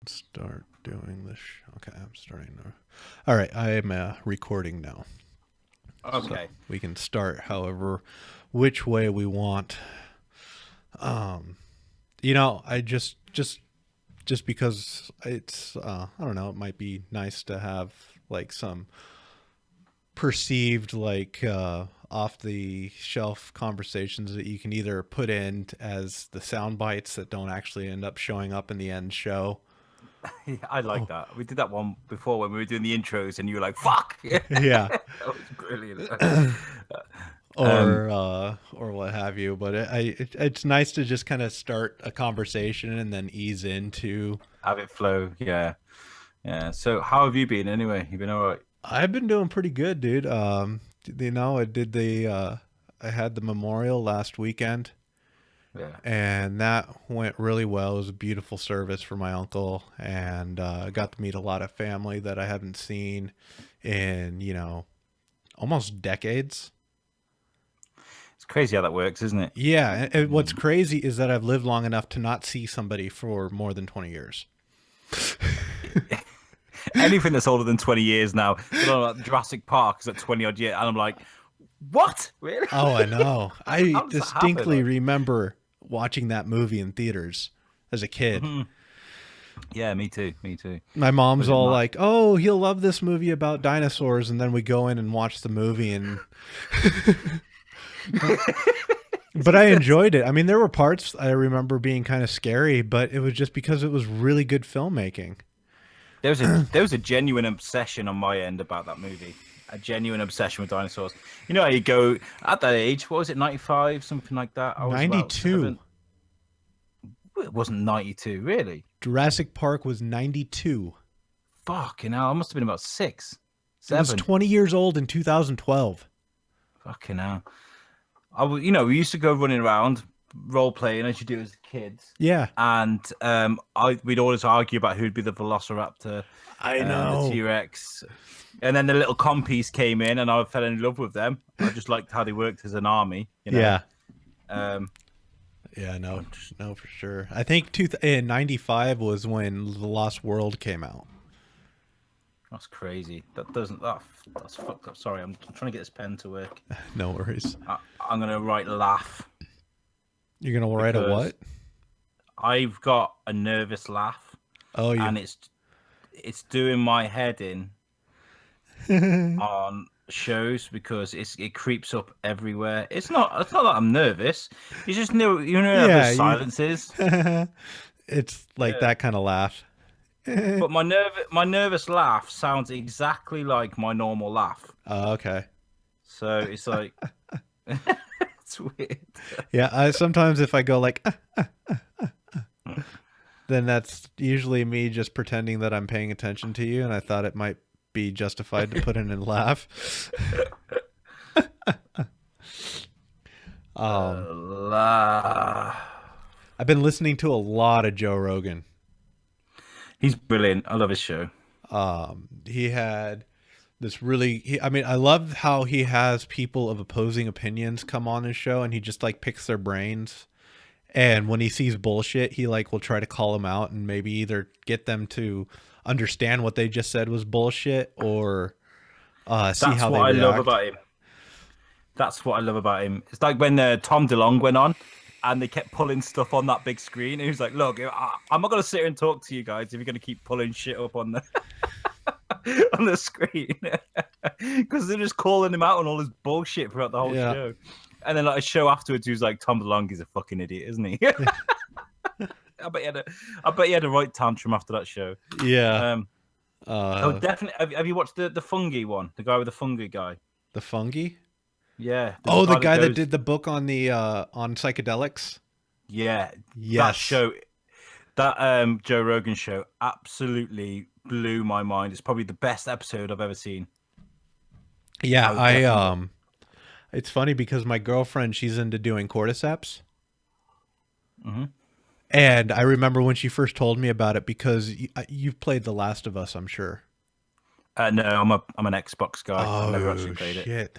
Start doing this. Okay, I'm starting to. All right, I am recording now. So Okay. we can start however, which way we want. I just because it's I don't know, it might be nice to have like some perceived off the shelf conversations that you can either put in as the sound bites that don't actually end up showing up in the end show. Yeah, I like Oh, that. We did that one before when we were doing the intros, and you were like, "Fuck!" yeah. That was brilliant. Um, Or what have you, but it's nice to just kind of start a conversation and then ease into. have it flow. Yeah, yeah. So, how have you been anyway? You been all right? I've been doing pretty good, dude. I had the memorial last weekend, Yeah. and that went really well. It was a beautiful service for my uncle, and I got to meet a lot of family that I haven't seen in almost decades. It's crazy how that works, isn't it? Yeah, and what's Mm. crazy is that I've lived long enough to not see somebody for more than 20 years. Anything that's older than 20 years now. You know, like Jurassic Park is at 20 odd years, and I'm like, "What? Really? Oh, I know. I How does that happen?" distinctly remember watching that movie in theaters as a kid. Mhm. Yeah, me too. Me too. My mom's Was it all not? like, "Oh, he'll love this movie about dinosaurs," and then we go in and watch the movie, and but I enjoyed it. I mean, there were parts I remember being kind of scary, but it was just because it was really good filmmaking. There was a genuine obsession on my end about that movie. A genuine obsession with dinosaurs. You know how you go at that age, what was it, 95, something like that? I was about 92. 7. It wasn't 92, really. Jurassic Park was 92. Fucking hell, I must have been about 6, It was 7. 20 years old in 2012. Fucking hell. We used to go running around role playing as you do as kids. Yeah, And we'd always argue about who'd be the Velociraptor, I the know. T Rex. And then the little compies came in, and I fell in love with them. I just liked how they worked as an army, you know. Yeah. Um, Yeah, no, no, for sure. I think in '95 was when The Lost World came out. that's crazy. That doesn't. That's fucked up. Sorry, I'm trying to get this pen to work. No worries. I'm gonna write laugh You're gonna write a because what? I've got a nervous laugh, Oh, you. and it's doing my head in on shows because it creeps up everywhere. It's not that I'm nervous. You just know Yeah, those you. silences. It's like Yeah. that kind of laugh. But my nervous laugh sounds exactly like my normal laugh. Oh, okay. So it's like it's weird. Yeah, sometimes if I go like, then that's usually me just pretending that I'm paying attention to you, and I thought it might be justified to put in a laugh. Um, La- I've been listening to a lot of Joe Rogan. He's brilliant. I love his show. He had this really, I mean, I love how he has people of opposing opinions come on his show and he just like picks their brains. And when he sees bullshit, he like will try to call them out and maybe either get them to understand what they just said was bullshit or see That's how they what I love react. about him. That's what I love about him. It's like when Tom DeLonge went on and they kept pulling stuff on that big screen. And he was like, "Look, I'm not going to sit here and talk to you guys if you're going to keep pulling shit up on the on the screen." Because they're just calling him out on all his bullshit throughout the whole Yeah. show. And then like a show afterwards, he was like, "Tom DeLonge is a fucking idiot, isn't he?" I bet he had a right tantrum after that show. Yeah. Um, oh, Uh, definitely. Have you watched the fungi one? The guy with the fungi guy. the fungi. Yeah, there's a Oh, the guy that guy that goes. did the book on the on psychedelics. Yeah, that Yes. show, that Joe Rogan show, absolutely blew my mind. It's probably the best episode I've ever seen. Yeah, I would definitely. it's funny because my girlfriend, she's into doing cordyceps. Mhm. And I remember when she first told me about it because you've played The Last of Us, I'm sure. No, I'm an Xbox guy. I've never actually Oh played it. shit.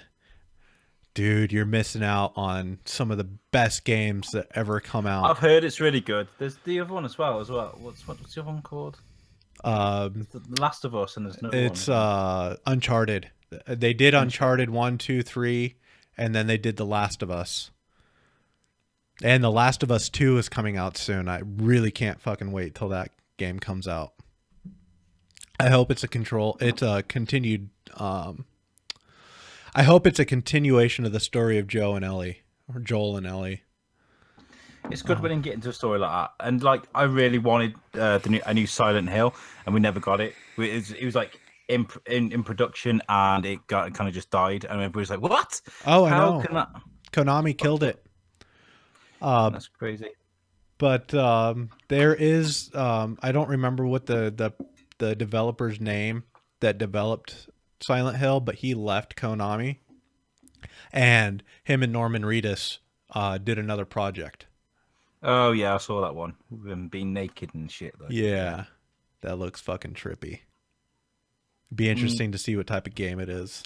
Dude, you're missing out on some of the best games that ever come out. I've heard it's really good. There's the other one as well. What's the other one called? The Last of Us, and there's another one, It's isn't there? Uncharted. They did Uncharted. Uncharted 1, 2, 3, and then they did The Last of Us. And The Last of Us 2 is coming out soon. I really can't fucking wait till that game comes out. I hope it's a continued I hope it's a continuation of the story of Joe and Ellie, or Joel and Ellie. It's good when you get into a story like that. And like, I really wanted a new Silent Hill, and we never got it. It was like in production, and it kind of just died. And everybody was like, "What? Oh, I How know. can that?" Konami killed it. That's crazy. But there is I don't remember what the developer's name that developed Silent Hill, but he left Konami, and him and Norman Reedus did another project. Oh yeah, I saw that one. With him being naked and shit. Like, Yeah, that looks fucking trippy. Be Mm. interesting to see what type of game it is.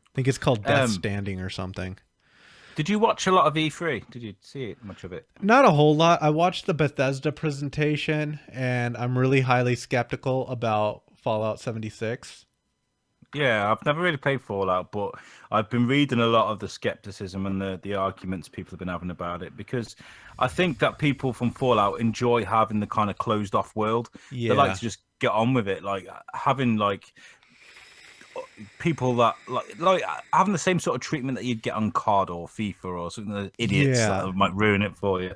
I think it's called Death Um, Standing or something. did you watch a lot of E3? Did you see it, much of it? Not a whole lot. I watched the Bethesda presentation, and I'm really highly skeptical about Fallout 76. Yeah, I've never really played Fallout, but I've been reading a lot of the skepticism and the arguments people have been having about it, because I think that people from Fallout enjoy having the kind of closed off world. They like Yeah, to just get on with it, like having like people that like having the same sort of treatment that you'd get on COD or FIFA or something. The idiots that yeah. might ruin it for you.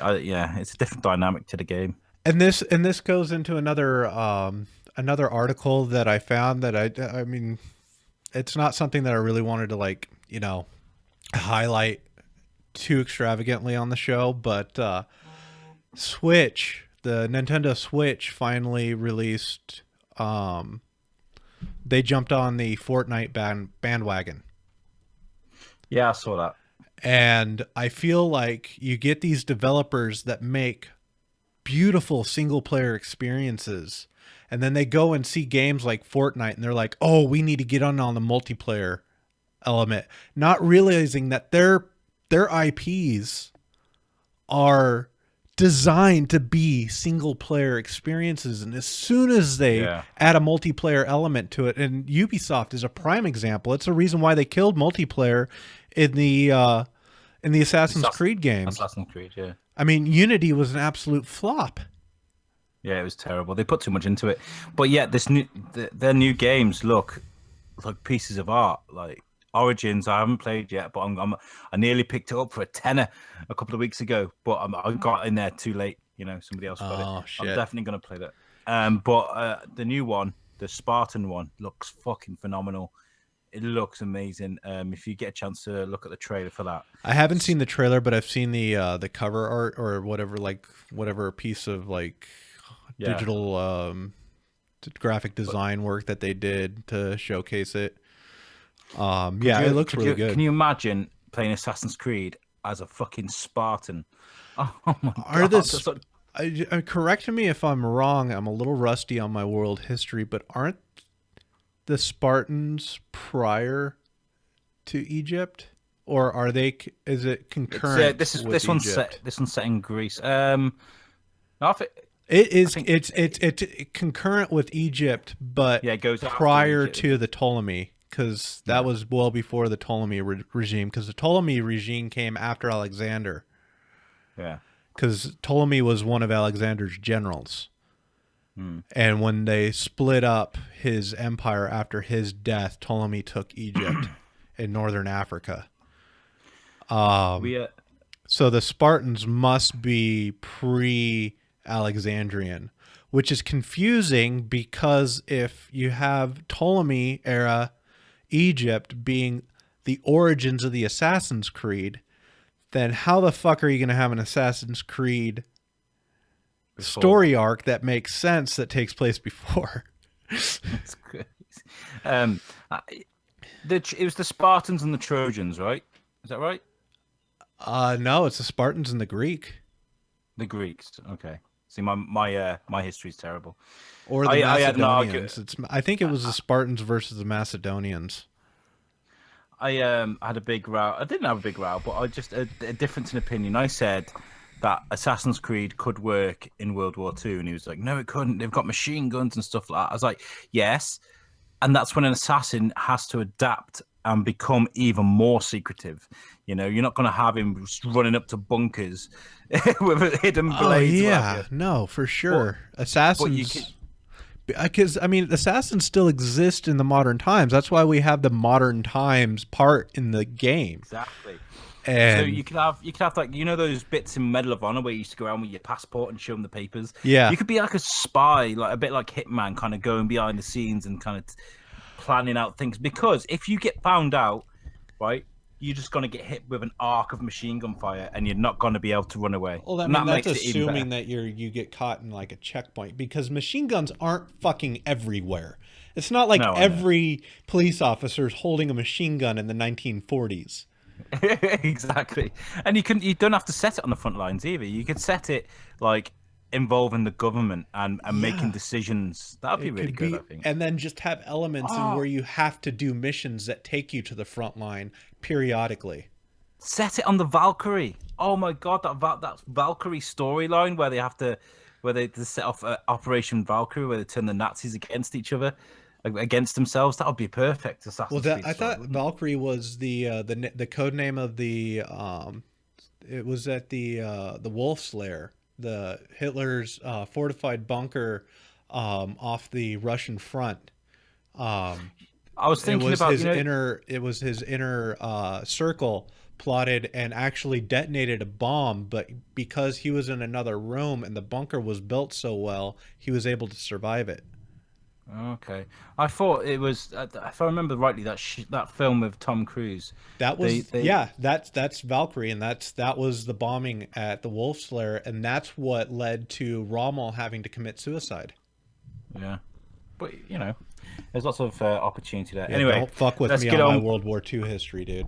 Yeah, it's a different dynamic to the game. And this goes into another article that I found that I mean, it's not something that I really wanted to, like, highlight too extravagantly on the show, but Switch, the Nintendo Switch finally released. They jumped on the Fortnite bandwagon. Yeah, I saw that. And I feel like you get these developers that make beautiful single player experiences, and then they go and see games like Fortnite and they're like, "Oh, we need to get on the multiplayer element," not realizing that their IPs are designed to be single player experiences, and as soon as they Yeah, add a multiplayer element to it, and Ubisoft is a prime example. It's a reason why they killed multiplayer in the Assassin's Creed games. Assassin's Creed. Yeah. I mean, Unity was an absolute flop. Yeah, it was terrible. They put too much into it. But yeah, their new games look like pieces of art. Like Origins, I haven't played yet, but I nearly picked it up for a tenner a couple of weeks ago, but I got in there too late. Somebody else got it. Oh I'm shit. definitely gonna play that. But the new one, the Spartan one, looks fucking phenomenal. It looks amazing. If you get a chance to look at the trailer for that, I haven't it's- seen the trailer, but I've seen the cover art or whatever, like whatever piece of like yeah. digital graphic But design work that they did to showcase it. could Yeah, it you looks really can good. you imagine playing Assassin's Creed as a fucking Spartan? Oh my Are god, this that's what, correct me if I'm wrong, I'm a little rusty on my world history, but aren't the Spartans prior to Egypt, or are they is it it's concurrent with Egypt? this one's set in Greece. No, It I is. think It's concurrent with Egypt, but yeah, it goes after prior Egypt. to the Ptolemy, because that Yeah, was well before the Ptolemy regime. Because the Ptolemy regime came after Alexander. yeah. Because Ptolemy was one of Alexander's generals, Hmm. and when they split up his empire after his death, Ptolemy took Egypt in northern Africa. We So the Spartans must be pre-Alexandrian, which is confusing because if you have Ptolemy era Egypt being the origins of the Assassin's Creed, then how the fuck are you going to have an Assassin's Creed before. story arc that makes sense that takes place before? It's crazy. Um, I- it was the Spartans and the Trojans, right? Is that right? No, it's the Spartans and the Greek, The Greeks. Okay. See, my history is terrible. or the I had an argument. Macedonians. I think it was the Spartans versus the Macedonians. I had a big row. I didn't have a big row, but I just a difference in opinion. I said that Assassin's Creed could work in World War II, and he was like, "No, it couldn't. They've got machine guns and stuff like that." I was like, "Yes," and that's when an assassin has to adapt and become even more secretive. You know, you're not going to have him just running up to bunkers with a hidden Oh blade. yeah, no, for sure. But you can, Assassins, because I mean, assassins still exist in the modern times. That's why we have the modern times part in the game. exactly. So And you could have like, you know, those bits in Medal of Honor where you used to go around with your passport and show them the papers. yeah, You could be like a spy, like a bit like Hitman, kind of going behind the scenes and kind of planning out things. Because if you get found out, right, you're just gonna get hit with an arc of machine gun fire, and you're not gonna be able to run away. well, I And mean, that that's makes it even assuming better. that you get caught in like a checkpoint because machine guns aren't fucking everywhere. It's not like No, I know. every police officer is holding a machine gun in the 1940s. Exactly. And you don't have to set it on the front lines either. You could set it like involving the government and making Yeah. decisions. That'd be It really could good, be, I think. and then just have elements in Oh, where you have to do missions that take you to the front line periodically. set it on the Valkyrie. Oh my god, that Valkyrie storyline where they set off Operation Valkyrie, where they turn the Nazis against each other, against themselves. That would be a perfect Well, Assassin's that Creed I story, thought wouldn't it? Valkyrie was the code name of the it was at the Wolf's Lair, the Hitler's fortified bunker off the Russian front. Um, I was it thinking was about, his you know, inner circle plotted and actually detonated a bomb, but because he was in another room and the bunker was built so well, he was able to survive it. okay. I thought it was, if I remember rightly, that film with Tom Cruise. That They was they yeah, that's Valkyrie, and that was the bombing at the Wolf's Lair, and that's what led to Rommel having to commit suicide. Yeah, but you know, there's lots of opportunity there. Yeah, Anyway, don't fuck with let's me get on my on. World War II history, dude.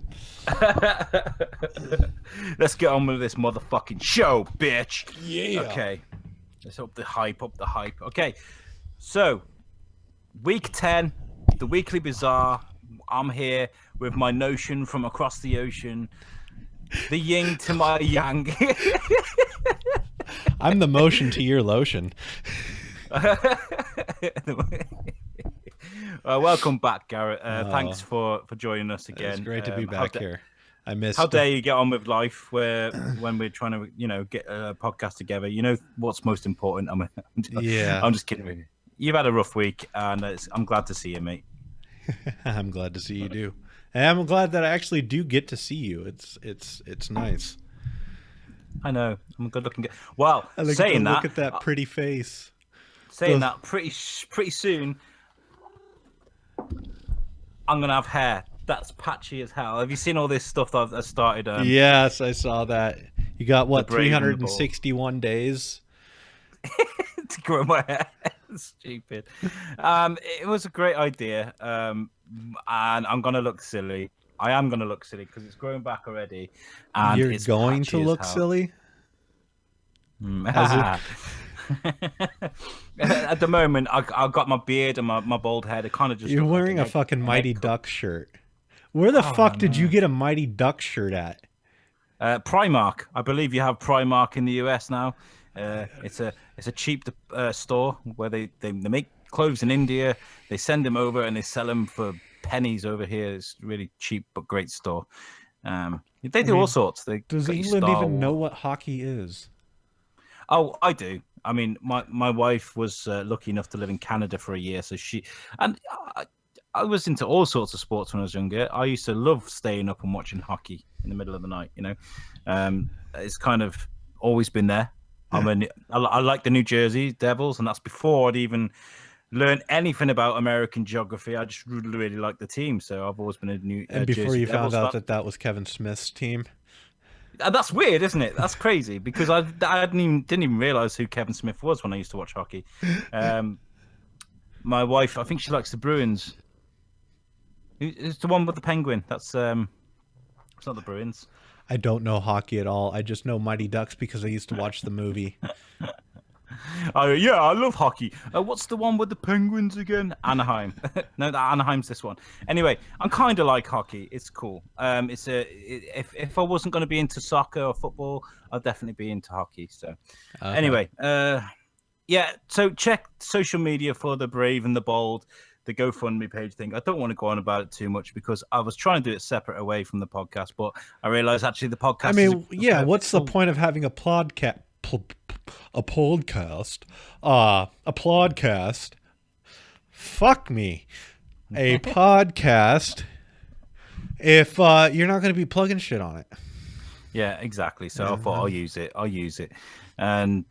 Let's get on with this motherfucking show, bitch. Yeah. Okay, let's up the hype, up the hype. Okay, so week 10, the weekly bazaar. I'm here with my notion from across the ocean, the yin to my yang. I'm the motion to your lotion. Welcome back, Garrett. Thanks Oh, for joining us again. it's great to be back here. I How missed. dare you get on with life where when we're trying to, you know, get a podcast together? You know what's most important. Yeah, I'm just kidding with you. You've had a rough week, and I'm glad to see you, mate. I'm glad to see you do, and I'm glad that I actually do get to see you. It's nice. I know I'm a good-looking guy. Well, I like to saying look that, at that pretty face. saying Those- that, pretty soon, I'm gonna have hair that's patchy as hell. Have you seen all this stuff that I've started? Yes, I saw that. You got what, braid and the ball. 361 days? To grow my hair. Stupid. It was a great idea. And I'm gonna look silly. I am gonna look silly because it's growing back already, and You're it's going to patchy as look hell. silly? As it- At the moment, I've got my beard and my bald head. It kind of just You're look like wearing an a egg- fucking an Mighty egg cup. Duck shirt. Where the Oh, fuck did you no. get a Mighty Duck shirt at? Primark. I believe you have Primark in the US now. It's a cheap store where they make clothes in India. They send them over and they sell them for pennies over here. It's really cheap but great store. They do all mean, sorts. They Does got your England Star even know Wars. what hockey is? Oh, I do. I mean, my wife was lucky enough to live in Canada for a year, so I was into all sorts of sports when I was younger. I used to love staying up and watching hockey in the middle of the night. You know, it's kind of always been there. I like the New Jersey Devils, and that's before I'd even learned anything about American geography. I just really like the team, so I've always been a New And before Jersey you Devils found out fan. that was Kevin Smith's team. And that's weird, isn't it? That's crazy because I didn't even realize who Kevin Smith was when I used to watch hockey. My wife, I think she likes the Bruins. It's the one with the penguin. It's not the Bruins. I don't know hockey at all. I just know Mighty Ducks because I used to watch the movie. Oh yeah, I love hockey. What's the one with the Penguins again? Anaheim. No, that Anaheim's this one. Anyway, I'm kind of like hockey. It's cool. If I wasn't going to be into soccer or football, I'd definitely be into hockey. So, Okay. anyway, yeah. So check social media for the Brave and the Bold, the GoFundMe page thing. I don't want to go on about it too much because I was trying to do it separate away from the podcast, but I realized actually the I podcast is mean, yeah. What's the full. point of having a podcast? A podcast? A podcast? Fuck me. A podcast. If you're not going to be plugging shit on it. Yeah, exactly. So I thought I'll use it. And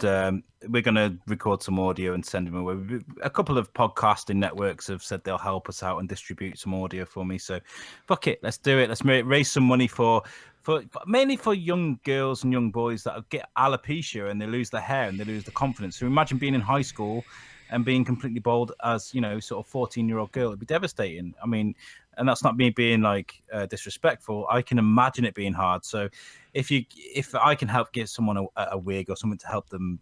we're going to record some audio and send them away. A couple of podcasting networks have said they'll help us out and distribute some audio for me. So fuck it, let's do it. Let's raise some money for mainly for young girls and young boys that get alopecia and they lose their hair and they lose the confidence. So imagine being in high school and being completely bald as, sort of 14-year-old girl. It'd be devastating. I mean, and that's not me being like disrespectful. I can imagine it being hard. So if I can help give someone a wig or something to help them,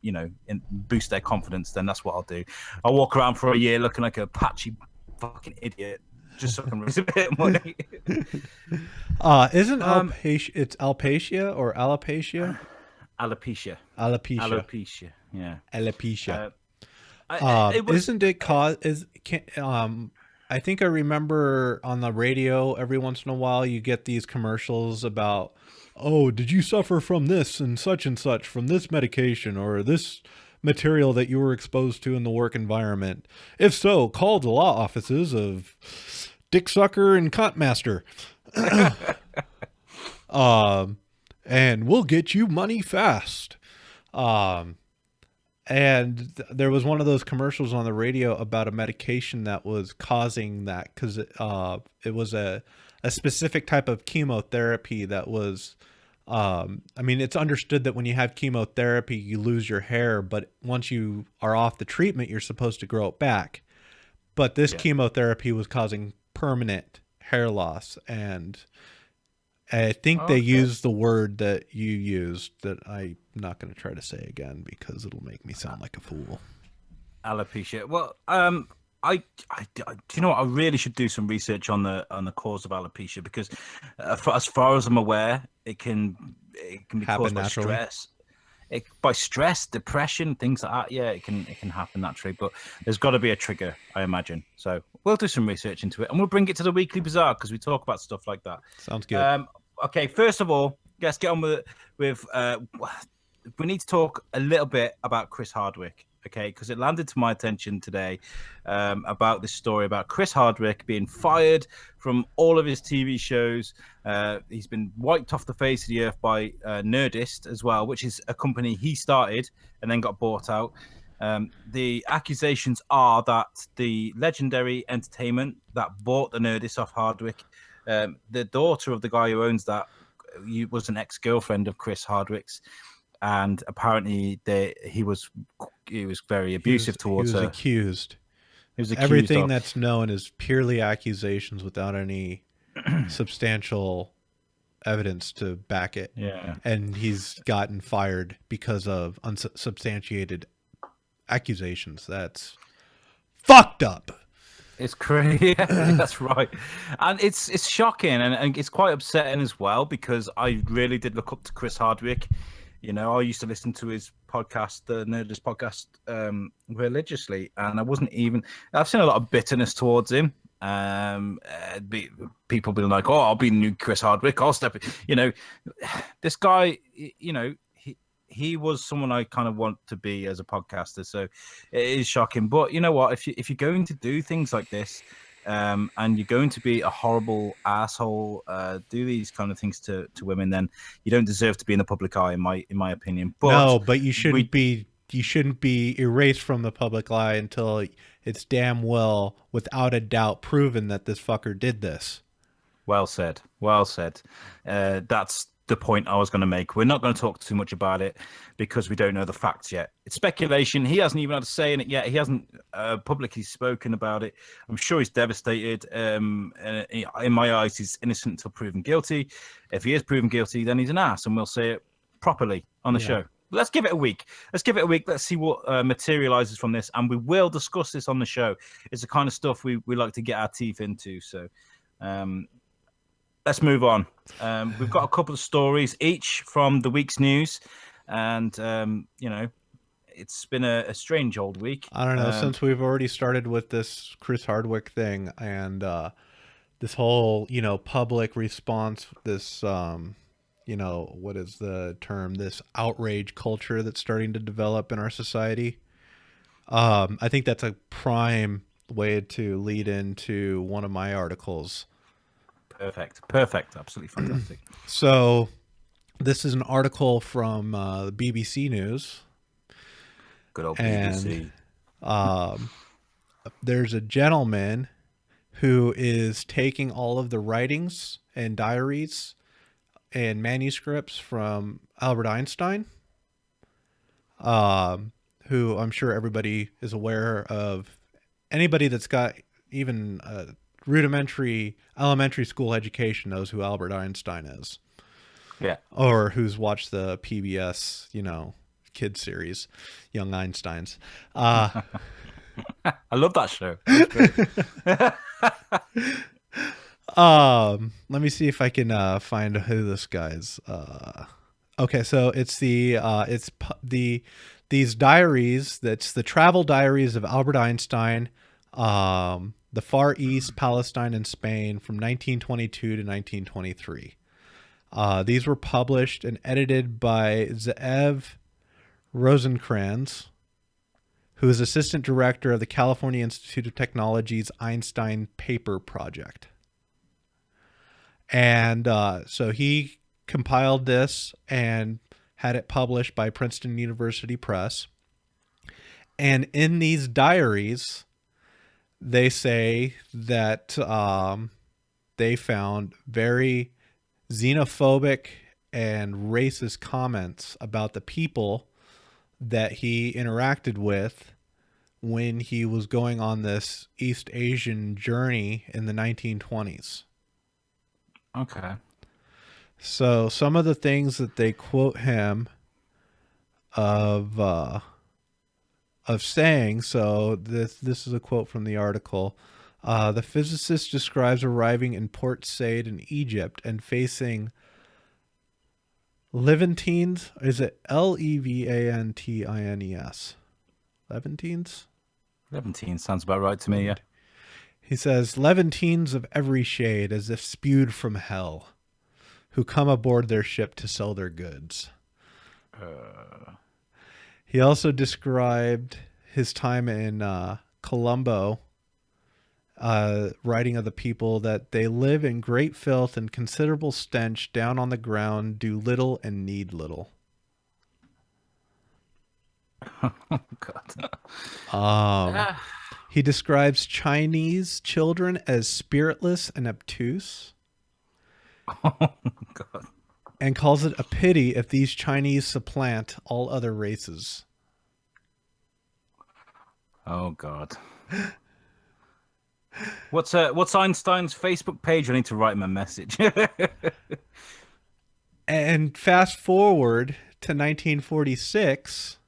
boost their confidence, then that's what I'll do. I'll walk around for a year looking like a patchy fucking idiot just so I can raise a bit of money. Isn't alopecia? It's alopecia or alopecia? Alopecia. Alopecia. Alopecia. Yeah. Alopecia. It was, Isn't it cause? I think I remember on the radio every once in a while you get these commercials about, oh, did you suffer from this and such from this medication or this material that you were exposed to in the work environment? If so, call the law offices of Dick Sucker and Cunt Master. And we'll get you money fast. And there was one of those commercials on the radio about a medication that was causing that because it was a specific type of chemotherapy that was, I mean, it's understood that when you have chemotherapy, you lose your hair, but once you are off the treatment, you're supposed to grow it back. But this chemotherapy was causing permanent hair loss. And I think they used the word that you used that I'm not going to try to say again because it'll make me sound like a fool. Alopecia. Well, I do you know what? I really should do some research on the cause of alopecia because, as far as I'm aware, it can be caused by stress. By stress, depression, things like that. Yeah, it can happen naturally, but there's got to be a trigger, I imagine. So we'll do some research into it, and we'll bring it to the Weekly Bazaar because we talk about stuff like that. Sounds good. Okay, first of all, let's get on with we need to talk a little bit about Chris Hardwick, okay? Because it landed to my attention today about this story about Chris Hardwick being fired from all of his TV shows. He's been wiped off the face of the earth by Nerdist as well, which is a company he started and then got bought out. The accusations are that the Legendary Entertainment that bought the Nerdist off Hardwick, the daughter of the guy who owns that was an ex-girlfriend of Chris Hardwick's, and apparently he was very abusive towards her. He was accused. Everything that's known is purely accusations without any substantial evidence to back it. Yeah, and he's gotten fired because of unsubstantiated accusations. That's fucked up. It's crazy. That's right. And it's shocking and it's quite upsetting as well because I really did look up to Chris Hardwick. I used to listen to his podcast, the Nerdist podcast, religiously, and I've seen a lot of bitterness towards him. People being like, "Oh, I'll be the new Chris Hardwick. I'll step in." This guy, he was someone I kind of want to be as a podcaster. So it is shocking. But you know what? If you're going to do things like this, and you're going to be a horrible asshole, do these kind of things to women, then you don't deserve to be in the public eye, in my opinion. But no, but you shouldn't be erased from the public eye until it's damn well, without a doubt, proven that this fucker did this. Well said. That's the point I was going to make. We're not going to talk too much about it because we don't know the facts yet. It's speculation. He hasn't even had a say in it yet. He hasn't publicly spoken about it. I'm sure he's devastated. In my eyes, he's innocent until proven guilty. If he is proven guilty, then he's an ass, and we'll say it properly on the show. Let's give it a week. Let's give it a week. Let's see what materializes from this, and we will discuss this on the show. It's the kind of stuff we like to get our teeth into. So, let's move on. We've got a couple of stories each from the week's news, and it's been a strange old week. I don't know, since we've already started with this Chris Hardwick thing and this whole, public response, this, what is the term? This outrage culture that's starting to develop in our society. I think that's a prime way to lead into one of my articles. Perfect. Absolutely fantastic. So this is an article from the BBC News. Good old BBC. There's a gentleman who is taking all of the writings and diaries and manuscripts from Albert Einstein, who I'm sure everybody is aware of. Anybody that's got even a rudimentary elementary school education knows who Albert Einstein is. Yeah. Or who's watched the PBS, kid series, Young Einsteins. I love that show. Let me see if I can find who this guy's. Okay, so it's these diaries. That's the travel diaries of Albert Einstein, the Far East, Palestine, and Spain from 1922 to 1923. These were published and edited by Zeev Rosencrantz, who is assistant director of the California Institute of Technology's Einstein Paper Project. And so he compiled this and had it published by Princeton University Press. And in these diaries, they say that they found very xenophobic and racist comments about the people that he interacted with when he was going on this East Asian journey in the 1920s. Okay. So some of the things that they quote him of saying, so this is a quote from the article. The physicist describes arriving in Port Said in Egypt and facing Levantines. Is it Levantines? Levantines? Levantine sounds about right to me, yeah. He says, Levantines of every shade, as if spewed from hell, who come aboard their ship to sell their goods. He also described his time in Colombo, writing of the people that they live in great filth and considerable stench, down on the ground, do little and need little. Oh, God. He describes Chinese children as spiritless and obtuse. Oh, God. And calls it a pity if these Chinese supplant all other races. Oh, God. What's Einstein's Facebook page? I need to write him a message. And fast forward to 1946,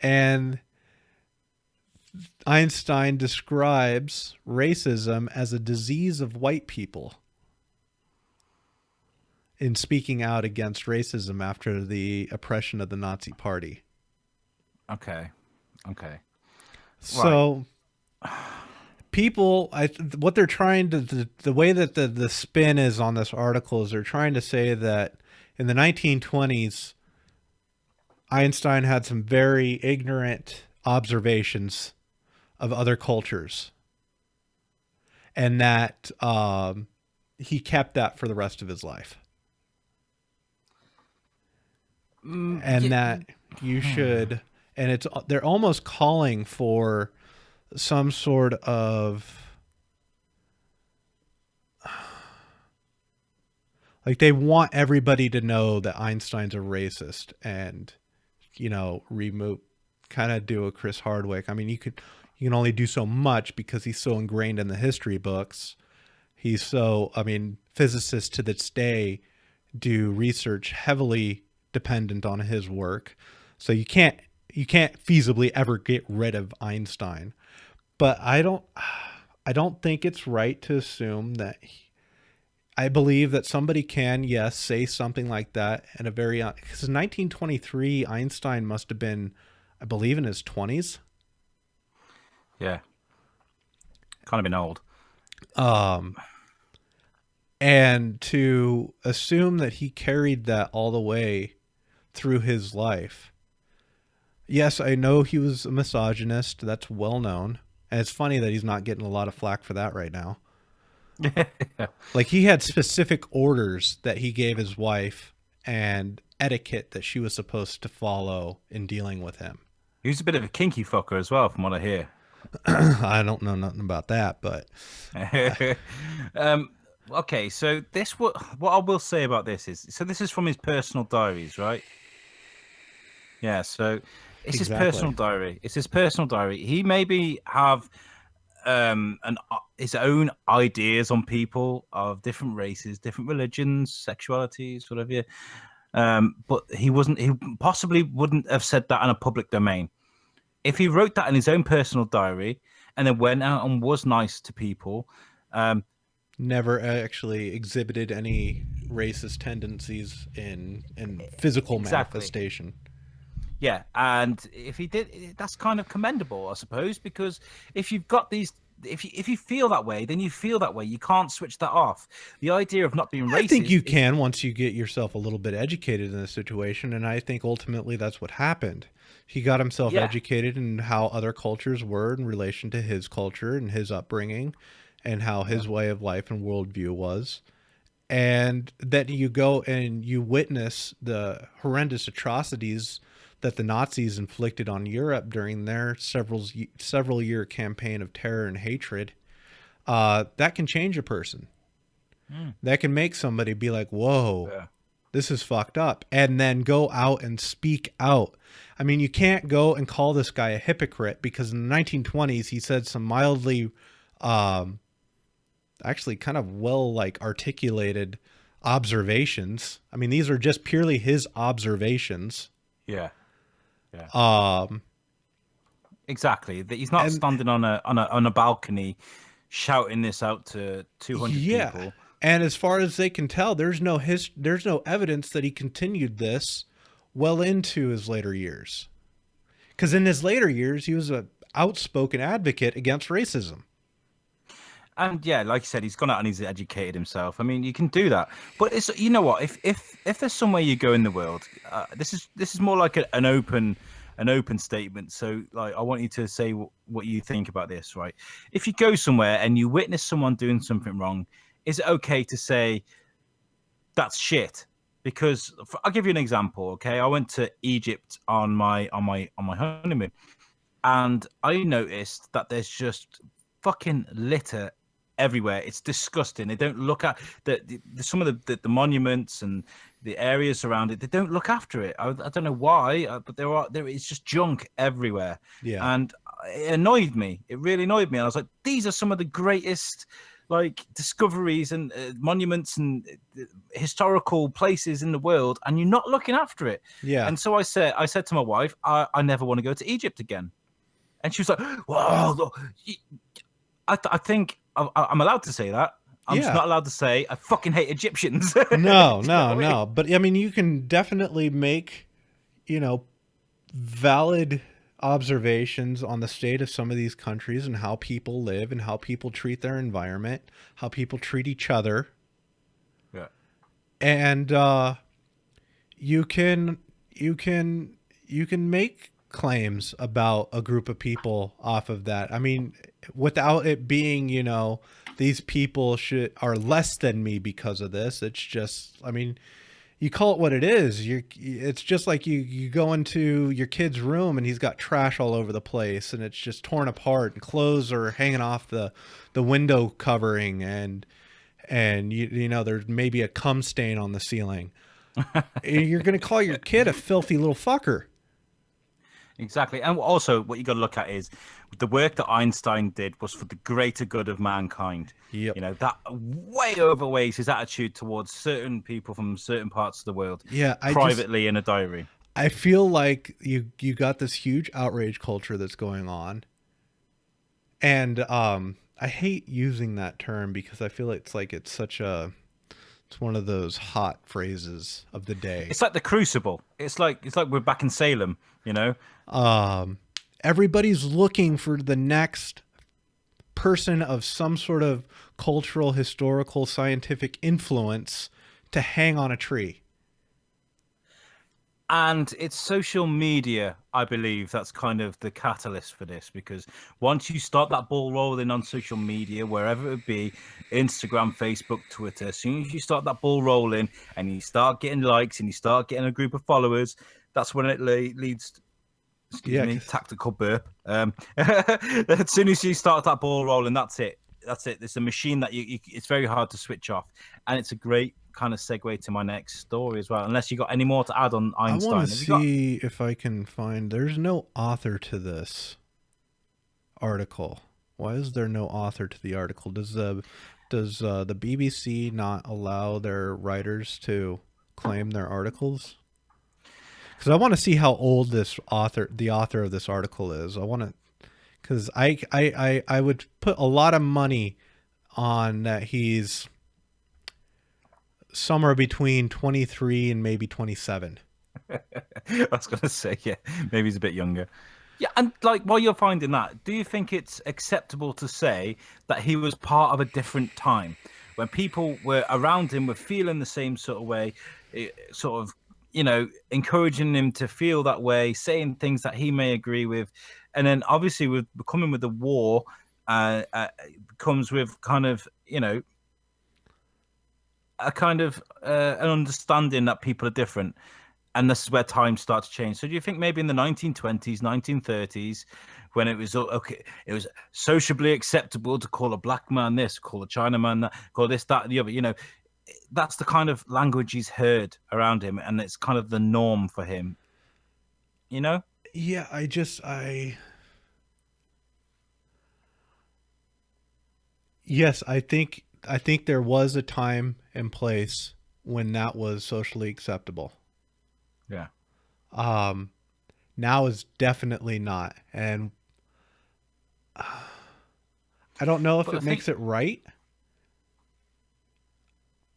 and Einstein describes racism as a disease of white people in speaking out against racism after the oppression of the Nazi Party. Okay. So people, what they're trying to, the way that the spin is on this article is they're trying to say that in the 1920s, Einstein had some very ignorant observations of other cultures, and that he kept that for the rest of his life. And that you should, and they're almost calling for some sort of, like, they want everybody to know that Einstein's a racist and, remove, kind of do a Chris Hardwick. I mean, you can only do so much because he's so ingrained in the history books. Physicists to this day do research heavily dependent on his work. So you can't feasibly ever get rid of Einstein. But I don't think it's right to assume that I believe that somebody can, yes, say something like that in a very, because in 1923 Einstein must have been, I believe, in his 20s. Yeah, kind of been old. Um and to assume that he carried that all the way through his life. Yes, I know he was a misogynist. That's well known. And it's funny that he's not getting a lot of flack for that right now. Like, he had specific orders that he gave his wife and etiquette that she was supposed to follow in dealing with him. He was a bit of a kinky fucker as well, from what I hear. I don't know nothing about that, but um, okay, so what I will say about this is, so this is from his personal diaries, right? Yeah, so it's his personal exactly. diary. It's his personal diary. He maybe have his own ideas on people of different races, different religions, sexualities, whatever. But he possibly wouldn't have said that in a public domain. If he wrote that in his own personal diary and then went out and was nice to people, um, Never actually exhibited any racist tendencies in physical exactly. manifestation. Yeah, and if he did, that's kind of commendable, I suppose, because if you've got these, if you feel that way, then you feel that way. You can't switch that off. The idea of not being I think racist you is, can once you get yourself a little bit educated in the situation, and I think ultimately that's what happened. He got himself yeah, educated in how other cultures were in relation to his culture and his upbringing, and how yeah, his way of life and worldview was. And that you go and you witness the horrendous atrocities that the Nazis inflicted on Europe during their several year campaign of terror and hatred. That can change a person. mm, That can make somebody be like, "Whoa, yeah, this is fucked up," and then go out and speak out. I mean, you can't go and call this guy a hypocrite because in the 1920s he said some mildly, um, actually kind of well like articulated observations. I mean, these are just purely his observations. yeah, yeah. Um, Exactly. That he's not and standing on a balcony shouting this out to 200 yeah, people. and as far as they can tell, there's no evidence that he continued this well into his later years. Because in his later years, he was a outspoken advocate against racism. And yeah, like you said, he's gone out and he's educated himself. I mean, you can do that, but it's, you know what? If there's somewhere you go in the world, this is more like an open statement. So like, I want you to say what you think about this, right? If you go somewhere and you witness someone doing something wrong, is it okay to say that's shit? Because I'll give you an example. Okay, I went to Egypt on my honeymoon, and I noticed that there's just fucking litter everywhere. It's disgusting. They don't look at some of the monuments and the areas around it. They don't look after it. I don't know why, but there is just junk everywhere, Yeah. and it annoyed me. It really annoyed me. And I was like, these are some of the greatest like discoveries and monuments and historical places in the world, and you're not looking after it. Yeah. And so I said to my wife, I never want to go to Egypt again. And she was like, "Well, I think I'm allowed to say that. I'm just Yeah. not allowed to say I fucking hate Egyptians." No, Do you know no, what I mean? no. But I mean, you can definitely make, you know, valid observations on the state of some of these countries and how people live and how people treat their environment, how people treat each other. Yeah. And you can you can you can make claims about a group of people off of that. I mean, without it being, these people are less than me because of this. It's just, I mean, you call it what it is. It's just like you go into your kid's room and he's got trash all over the place and it's just torn apart and clothes are hanging off the window covering and there's maybe a cum stain on the ceiling. You're going to call your kid a filthy little fucker. Exactly. And also, what you got to look at is the work that Einstein did was for the greater good of mankind. Yep. That way overweighs his attitude towards certain people from certain parts of the world Yeah, privately in a diary. I feel like you got this huge outrage culture that's going on, and I hate using that term because I feel like it's such a it's one of those hot phrases of the day. It's like the Crucible. It's like we're back in Salem, you know. Um, Everybody's looking for the next person of some sort of cultural, historical, scientific influence to hang on a tree. And it's social media, I believe, that's kind of the catalyst for this. Because once you start that ball rolling on social media, wherever it be, Instagram, Facebook, Twitter, as soon as you start that ball rolling and you start getting likes and you start getting a group of followers, that's when it leads. Excuse Yeah, me, tactical burp. As soon as you start that ball rolling, that's it. That's it. It's a machine that it's very hard to switch off, and it's a great kind of segue to my next story as well. Unless you got any more to add on I want Einstein, to have you got? see if I can find. There's no author to this article. Why is there no author to the article? Does the BBC not allow their writers to claim their articles? Because I want to see how old the author of this article is. I want to, because I would put a lot of money on that he's somewhere between 23 and maybe 27. I was going to say, yeah, maybe he's a bit younger. Yeah, and like while you're finding that, do you think it's acceptable to say that he was part of a different time when people were around him were feeling the same sort of way, sort of, encouraging him to feel that way, saying things that he may agree with, and then obviously with coming with the war, comes with kind of, a kind of an understanding that people are different. And this is where times start to change. So do you think maybe in the 1920s, 1930s, when it was okay, it was sociably acceptable to call a black man this, call a Chinaman that, call this, that, and the other, that's the kind of language he's heard around him, and it's kind of the norm for him, Yeah, yes, I think there was a time and place when that was socially acceptable. Yeah. Um, Now is definitely not, and I don't know if But I it think, makes it right.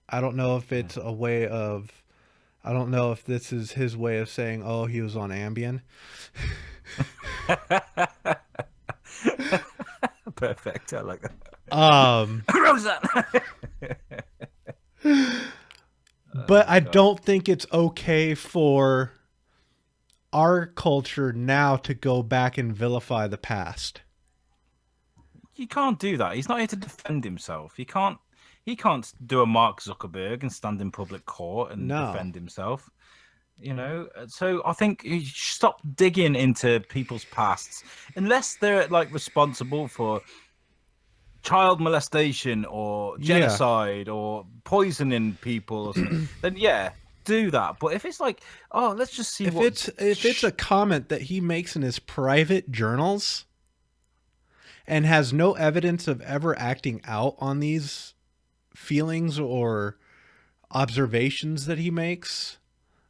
I don't know if it's a way of. I don't know if this is his way of saying, "Oh, he was on Ambien." perfect. I like that. Um, Roseanne. but I don't think it's okay for our culture now to go back and vilify the past. You can't do that. He's not here to defend himself. He can't. He can't do a Mark Zuckerberg and stand in public court and No. defend himself. So I think you should stop digging into people's pasts unless they're like responsible for child molestation or Yeah. genocide or poisoning people or something. Then yeah, do that. But if it's like, oh, let's just see If what it's a comment that he makes in his private journals and has no evidence of ever acting out on these feelings or observations that he makes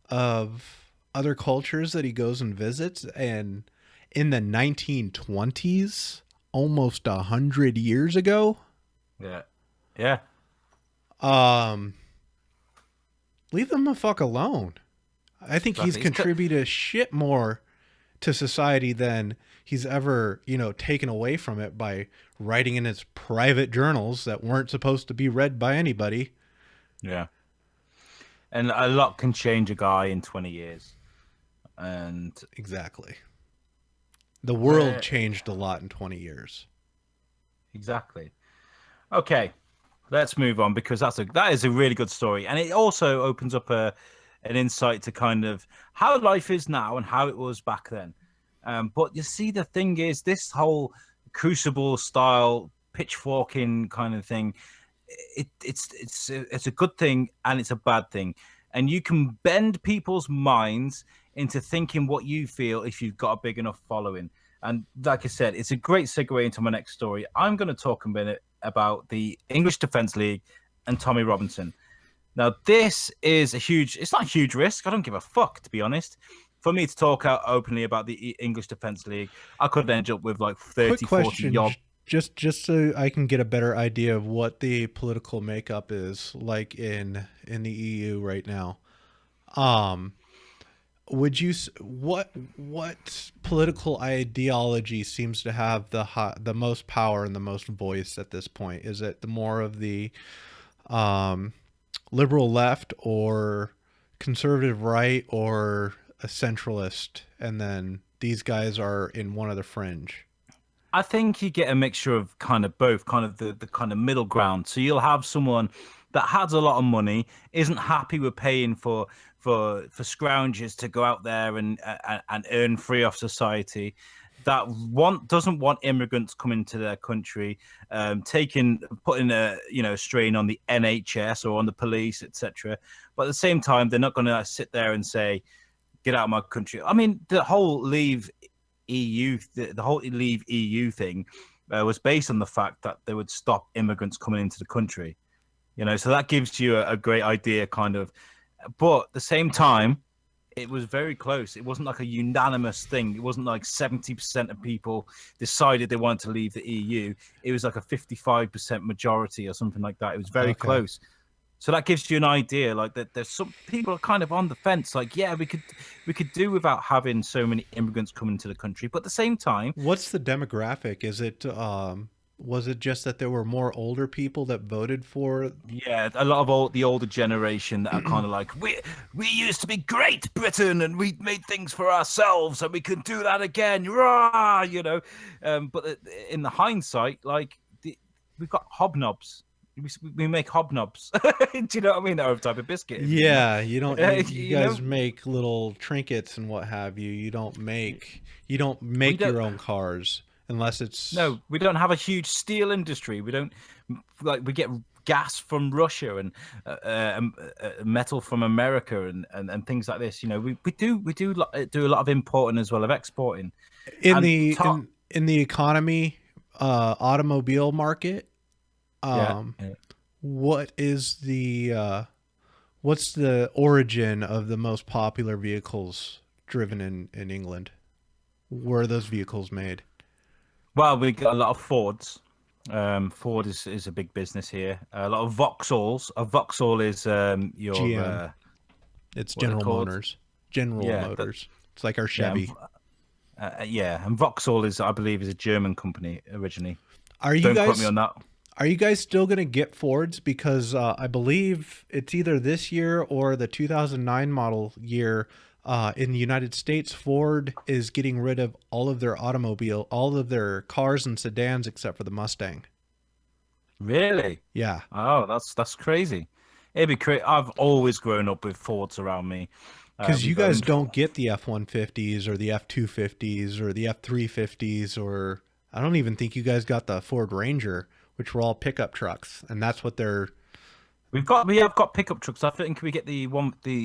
of other cultures that he goes and visits, and in the 1920s, almost 100 years ago, yeah, yeah. um leave them the fuck alone. I think he's Exactly. contributed shit more to society than he's ever, taken away from it by writing in his private journals that weren't supposed to be read by anybody. Yeah. And a lot can change a guy in 20 years. And Exactly. The world where changed a lot in 20 years. exactly. Okay, let's move on because that is a really good story, and it also opens up an insight to kind of how life is now and how it was back then. But you see, the thing is, this whole crucible style pitchforking kind of thing, it's a good thing and it's a bad thing, and you can bend people's minds into thinking what you feel if you've got a big enough following. And like I said, it's a great segue into my next story. I'm going to talk a minute about the English Defence League and Tommy Robinson. Now, this is it's not a huge risk. I don't give a fuck, to be honest. for me to talk out openly about the English Defence League, I could end up with like Quick 30, 40 question, yob. just so I can get a better idea of what the political makeup is like in the EU right now. Um, would you what political ideology seems to have the most power and the most voice at this point? Is it the more of the um, liberal left or conservative right or a centralist, and then these guys are in one of the fringe? I think you get a mixture of kind of both, kind of the kind of middle ground. So you'll have someone that has a lot of money, isn't happy with paying for scroungers to go out there and earn free off society, that doesn't want immigrants coming to their country, putting a strain on the NHS or on the police, etc. But at the same time, they're not going to sit there and say, "Get out of my country." I mean, the whole the whole Leave EU thing was based on the fact that they would stop immigrants coming into the country. So that gives you a great idea, kind of. But at the same time, it was very close. It wasn't like a unanimous thing. It wasn't like 70% of people decided they wanted to leave the EU. It was like a 55% majority or something like that. It was very Okay. close. So that gives you an idea, like that there's some people are kind of on the fence, like, yeah, we could do without having so many immigrants coming to the country. But at the same time, What's the demographic? Is it was it just that there were more older people that voted for? yeah, a lot of the older generation that are kind of like, we used to be Great Britain and we made things for ourselves and we can do that again, rah. But in the hindsight, like we've got hobnobs. We make hobnobs. Do you know what I mean? That type of biscuit. Yeah, you don't you You know, guys make little trinkets and what have you. You don't we make don't. your own cars unless it's No, we don't have a huge steel industry. We don't we get gas from Russia and metal from America and things like this. We do a lot of importing as well of exporting. in And the in the economy automobile market. yeah, Um what is what's the origin of the most popular vehicles driven in England? Where are those vehicles made? well, we got a lot of Fords. Ford is a big business here. A lot of Vauxhalls. A Vauxhall is your GM. It's what are they General called? Motors. General Yeah, Motors. It's like our yeah, Chevy. and Vauxhall I believe, is a German company originally. Are you Don't quote me guys on that. Are you guys still going to get Fords? Because I believe it's either this year or the 2009 model year in the United States. Ford is getting rid of all of their cars and sedans except for the Mustang. Really? Yeah, Oh, that's crazy. It'd be crazy. I've always grown up with Fords around me. because you We've guys owned. don't get the F-150s or the F-250s or the F-350s, or I don't even think you guys got the Ford Ranger, which were all pickup trucks, and that's what they're We have got pickup trucks. I think we get the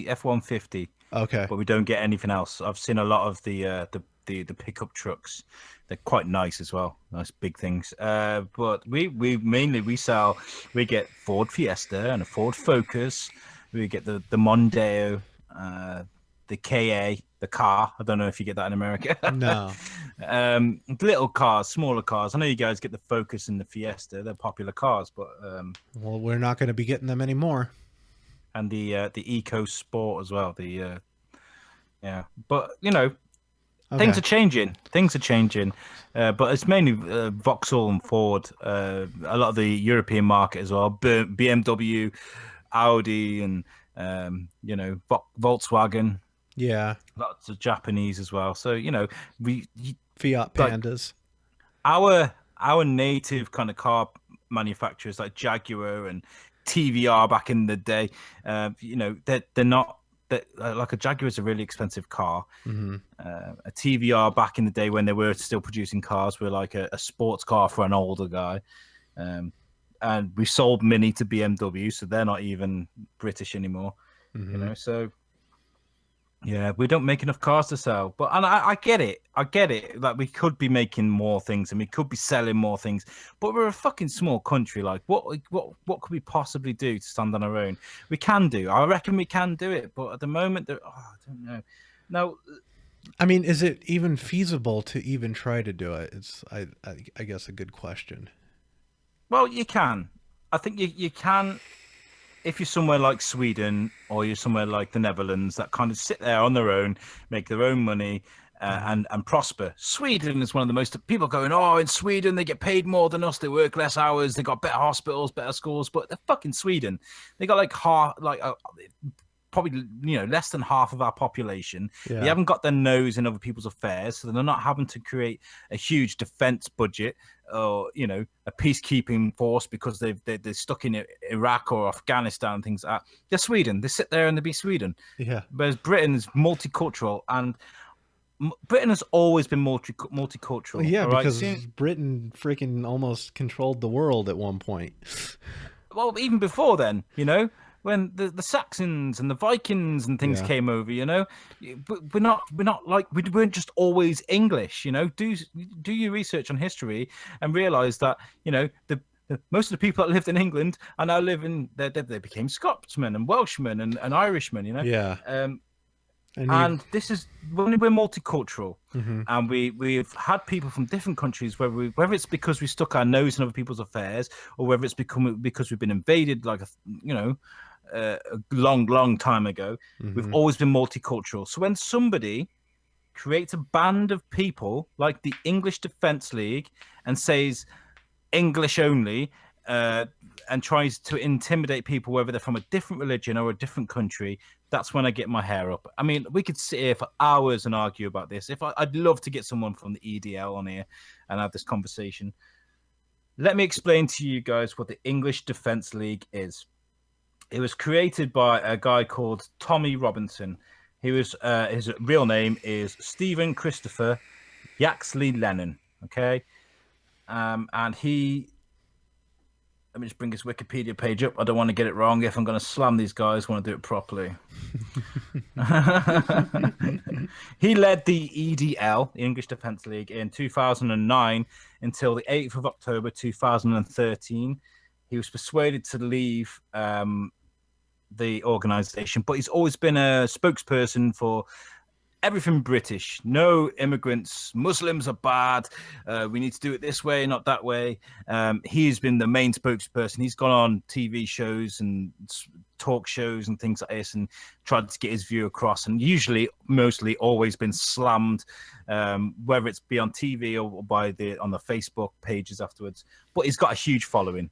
F-150, okay. but we don't get anything else. I've seen a lot of the pickup trucks. They're quite nice as well. Nice big things. But we mainly we get Ford Fiesta and a Ford Focus. We get the Mondeo, the KA, the car. I don't know if you get that in America. No, Little cars, smaller cars. I know you guys get the Focus and the Fiesta. They're popular cars, but well, we're not going to be getting them anymore. and the Eco Sport as well. Yeah, but things Okay. are changing. Things are changing, but it's mainly Vauxhall and Ford. A lot of the European market as well. BMW, Audi, and Volkswagen. Yeah. Lots of Japanese as well. So we Fiat like Pandas. our native kind of car manufacturers like Jaguar and TVR back in the day. They're not. Like a Jaguar is a really expensive car. Hmm. A TVR back in the day when they were still producing cars were like a sports car for an older guy. And we sold Mini to BMW, so they're not even British anymore. Hmm. So yeah, we don't make enough cars to sell. And I get it. I get it. Like we could be making more things and we could be selling more things, but we're a fucking small country. Like what could we possibly do to stand on our own? We can do. I reckon we can do it, but at the moment, I don't know. Now, I mean, is it even feasible to even try to do it? I guess, a good question. Well, you can. I think you can if you're somewhere like Sweden or you're somewhere like the Netherlands that kind of sit there on their own, make their own money, Hmm. and prosper. Sweden is one of the most people going, oh, in Sweden they get paid more than us, they work less hours, they got better hospitals, better schools, but they're fucking Sweden. They got like half, like probably less than half of our population. They Yeah. haven't got their nose in other people's affairs, so they're not having to create a huge defense budget or a peacekeeping force because they're stuck in Iraq or Afghanistan and things like that. They're Sweden. They sit there and they be Sweden. Yeah. Whereas Britain is multicultural, and Britain has always been Well, multicultural. yeah, All right, because Britain freaking almost controlled the world at one point. well, even before then, when the Saxons and the Vikings and things Yeah. came over, we're not like we weren't just always English. Do your research on history and realize that most of the people that lived in England are now living. They became Scotsmen and Welshmen and Irishmen. Yeah. Um, And you. and this is when we're multicultural, Hmm. and we've had people from different countries, whether it's because we stuck our nose in other people's affairs, or whether it's because we've been invaded, like a long time ago. We've Hmm. always been multicultural. So when somebody creates a band of people like the English Defence League and says English only, and tries to intimidate people, whether they're from a different religion or a different country, that's when I get my hair up. I mean, we could sit here for hours and argue about this. I'd love to get someone from the EDL on here and have this conversation. Let me explain to you guys what the English Defence League is. It was created by a guy called Tommy Robinson. His real name is Stephen Christopher Yaxley Lennon. Okay, and he. Let me just bring his Wikipedia page up. I don't want to get it wrong. If I'm going to slam these guys, I want to do it properly. He led the EDL, the English Defence League, in 2009 until the 8th of October 2013. He was persuaded to leave the organization, but he's always been a spokesperson for everything British. No immigrants. Muslims are bad. We need to do it this way, not that way. He's been the main spokesperson. He's gone on TV shows and talk shows and things like this and tried to get his view across, and mostly always been slammed, whether it's be on TV or on the Facebook pages afterwards. But he's got a huge following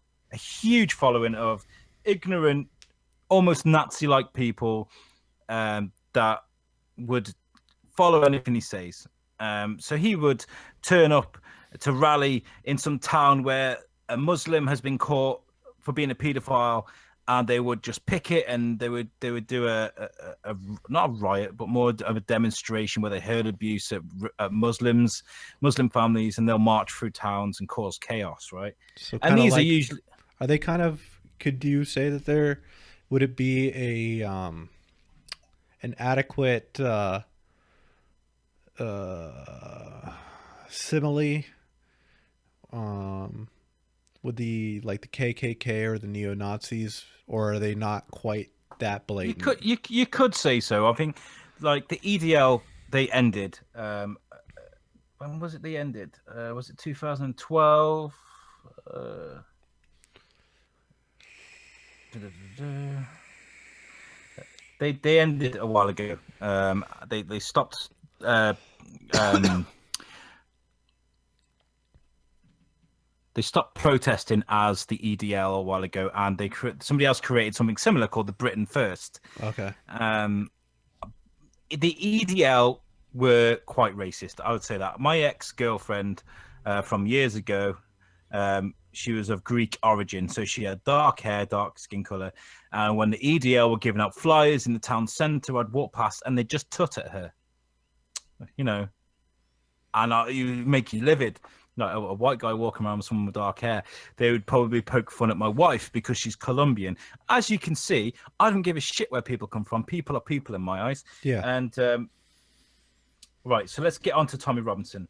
of ignorant, almost Nazi-like people that would follow anything he says. So he would turn up to rally in some town where a Muslim has been caught for being a paedophile, and they would just picket, and they would do a not a riot, but more of a demonstration where they heard abuse at Muslim families, and they'll march through towns and cause chaos, right? So And kind of these are like, usually are they kind of? Could you say that there would it be an adequate simile with the like the KKK or the neo Nazis, or are they not quite that you blatant? could say so. I think like the EDL, they ended. When was it they ended? Was it 2012? They ended a while ago. They stopped. Um, they stopped protesting as the EDL a while ago, and somebody else created something similar called the Britain First. Okay. The EDL were quite racist. I would say that. My ex-girlfriend from years ago, she was of Greek origin, so she had dark hair, dark skin color. And when the EDL were giving out flyers in the town centre, I'd walk past and they'd just tut at her, and you make you livid. Like a white guy walking around with someone with dark hair, they would probably poke fun at my wife because she's Colombian. As you can see, I don't give a shit where people come from. People are people in my eyes. Yeah. And right, so let's get on to Tommy Robinson.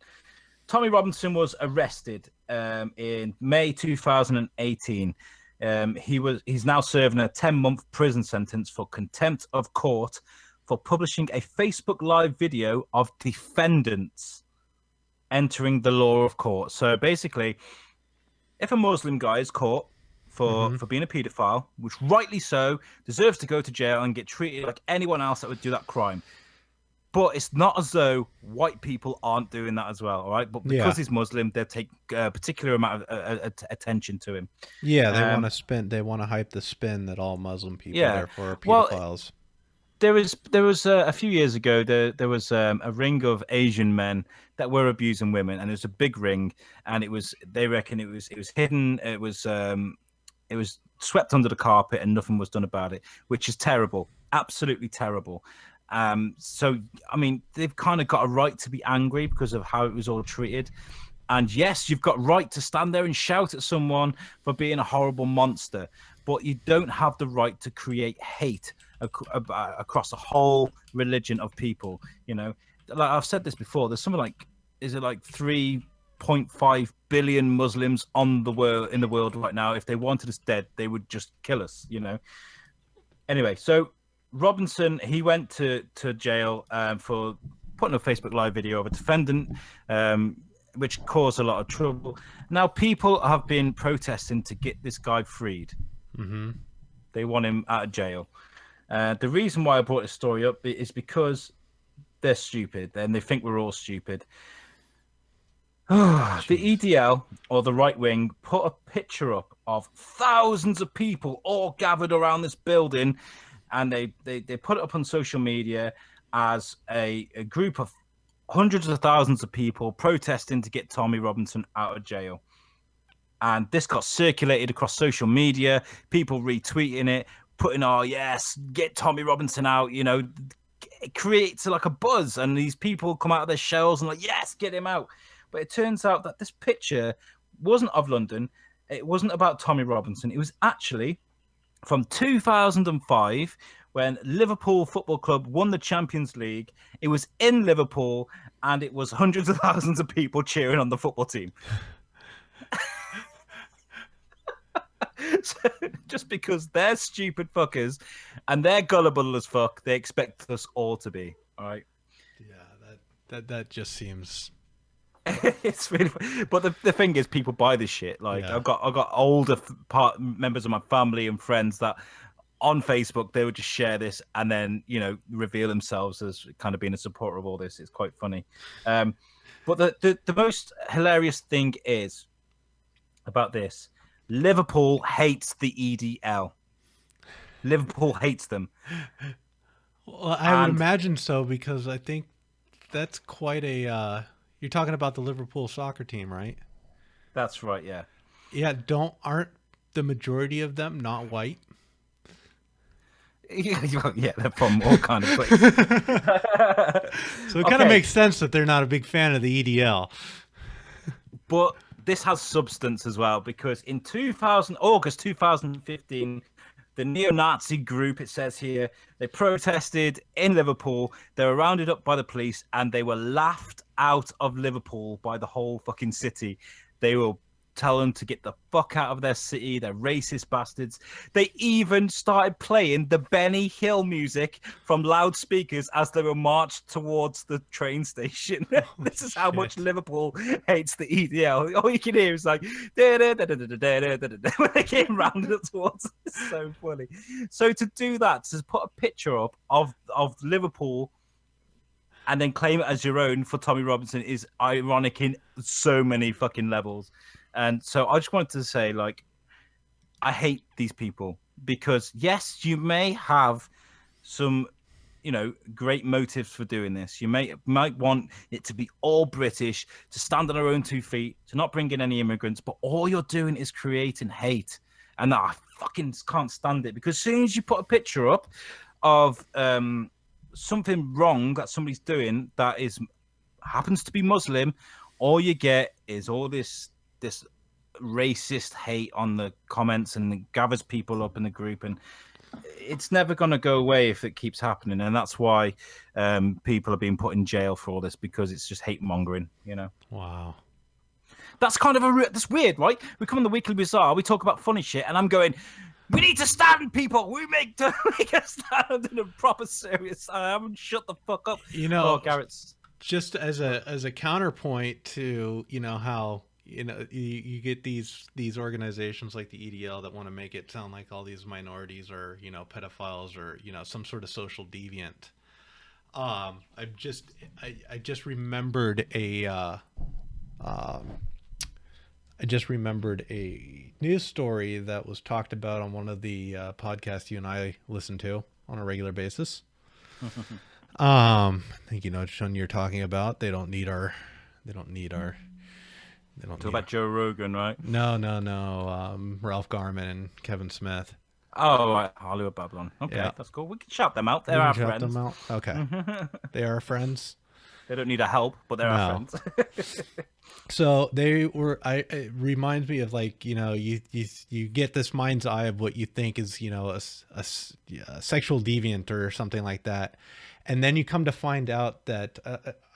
Tommy Robinson was arrested in May 2018. He's now serving a 10-month prison sentence for contempt of court for publishing a Facebook Live video of defendants entering the law of court. So basically, if a Muslim guy is caught for being a paedophile, which rightly so, deserves to go to jail and get treated like anyone else that would do that crime. But it's not as though white people aren't doing that as well, all right? But because he's Muslim, they take a particular amount of attention to him. Yeah, they want to hype the spin that all Muslim people therefore are pedophiles. Well, there was a few years ago there was a ring of Asian men that were abusing women, and it was a big ring, and they reckon it was hidden, it was swept under the carpet, and nothing was done about it, which is terrible, absolutely terrible. So I mean, they've kind of got a right to be angry because of how it was all treated. And yes, you've got right to stand there and shout at someone for being a horrible monster, but you don't have the right to create hate across a whole religion of people. You know, like I've said this before, there's something like, is it like 3.5 billion Muslims in the world right now? If they wanted us dead, they would just kill us, you know? Anyway, so Robinson, he went to jail for putting a Facebook Live video of a defendant, which caused a lot of trouble. Now, people have been protesting to get this guy freed. They want him out of jail. The reason why I brought this story up is because they're stupid, and they think we're all stupid. The EDL, or the right wing, put a picture up of thousands of people all gathered around this building, and they put it up on social media as a group of hundreds of thousands of people protesting to get Tommy Robinson out of jail. And this got circulated across social media, people retweeting it, putting, oh, yes, get Tommy Robinson out, you know, it creates like a buzz, and these people come out of their shells and like, yes, get him out. But it turns out that this picture wasn't of London. It wasn't about Tommy Robinson. It was actually from 2005 when Liverpool Football Club won the Champions League. It was in Liverpool, and it was hundreds of thousands of people cheering on the football team. So, just because they're stupid fuckers and they're gullible as fuck, they expect us all to be. All right. Yeah, that just seems. It's really funny. But the thing is, people buy this shit. Like I've got older members of my family and friends that on Facebook they would just share this and then, you know, reveal themselves as kind of being a supporter of all this. It's quite funny. But the most hilarious thing is about this: Liverpool hates the EDL. Liverpool hates them. Well, I would imagine so, because I think that's quite a. You're talking about the Liverpool soccer team, right? That's right, yeah. Yeah, aren't the majority of them not white? Yeah, they're from all kind of places. So it kind of makes sense that they're not a big fan of the EDL. But this has substance as well, because in August 2015, the neo-Nazi group, it says here, they protested in Liverpool. They were rounded up by the police, and they were laughed out of Liverpool by the whole fucking city. They will tell them to get the fuck out of their city. They're racist bastards. They even started playing the Benny Hill music from loudspeakers as they were marched towards the train station. This is how much Liverpool hates the EDL. All you can hear is like when they came rounded up towards. It's so funny. So to do that, to put a picture up of Liverpool and then claim it as your own for Tommy Robinson is ironic in so many fucking levels. And so I just wanted to say, like, I hate these people because, yes, you may have some, you know, great motives for doing this. You might want it to be all British, to stand on our own 2 feet, to not bring in any immigrants, but all you're doing is creating hate. And I fucking can't stand it, because as soon as you put a picture up of something wrong that somebody's doing that happens to be Muslim, all you get is all this racist hate on the comments, and it gathers people up in the group, and it's never going to go away if it keeps happening. And that's why people are being put in jail for all this, because it's just hate mongering, you know. Wow. That's kind of that's weird, right? We come on the Weekly Bazaar, we talk about funny shit, and I'm going, We need to stand, people. We make to make a stand in a proper serious. I haven't shut the fuck up. You Oh, know, Garrett's. just as a counterpoint to how you get these organizations like the EDL that want to make it sound like all these minorities are pedophiles or some sort of social deviant. I just remembered um, I just remembered a news story that was talked about on one of the podcasts you and I listen to on a regular basis. I think which one you're talking about. They don't need our, they don't Talk need. about Joe Rogan, right? No, no, no. Ralph Garman and Kevin Smith. Oh, right. Hollywood Babylon. Okay, Yeah, that's cool. We can shout them out. we They're can our shout them friends. out. Okay, they are friends. They don't need our help, but they're our No. friends. So they were. It reminds me of you get this mind's eye of what you think is a sexual deviant or something like that, and then you come to find out that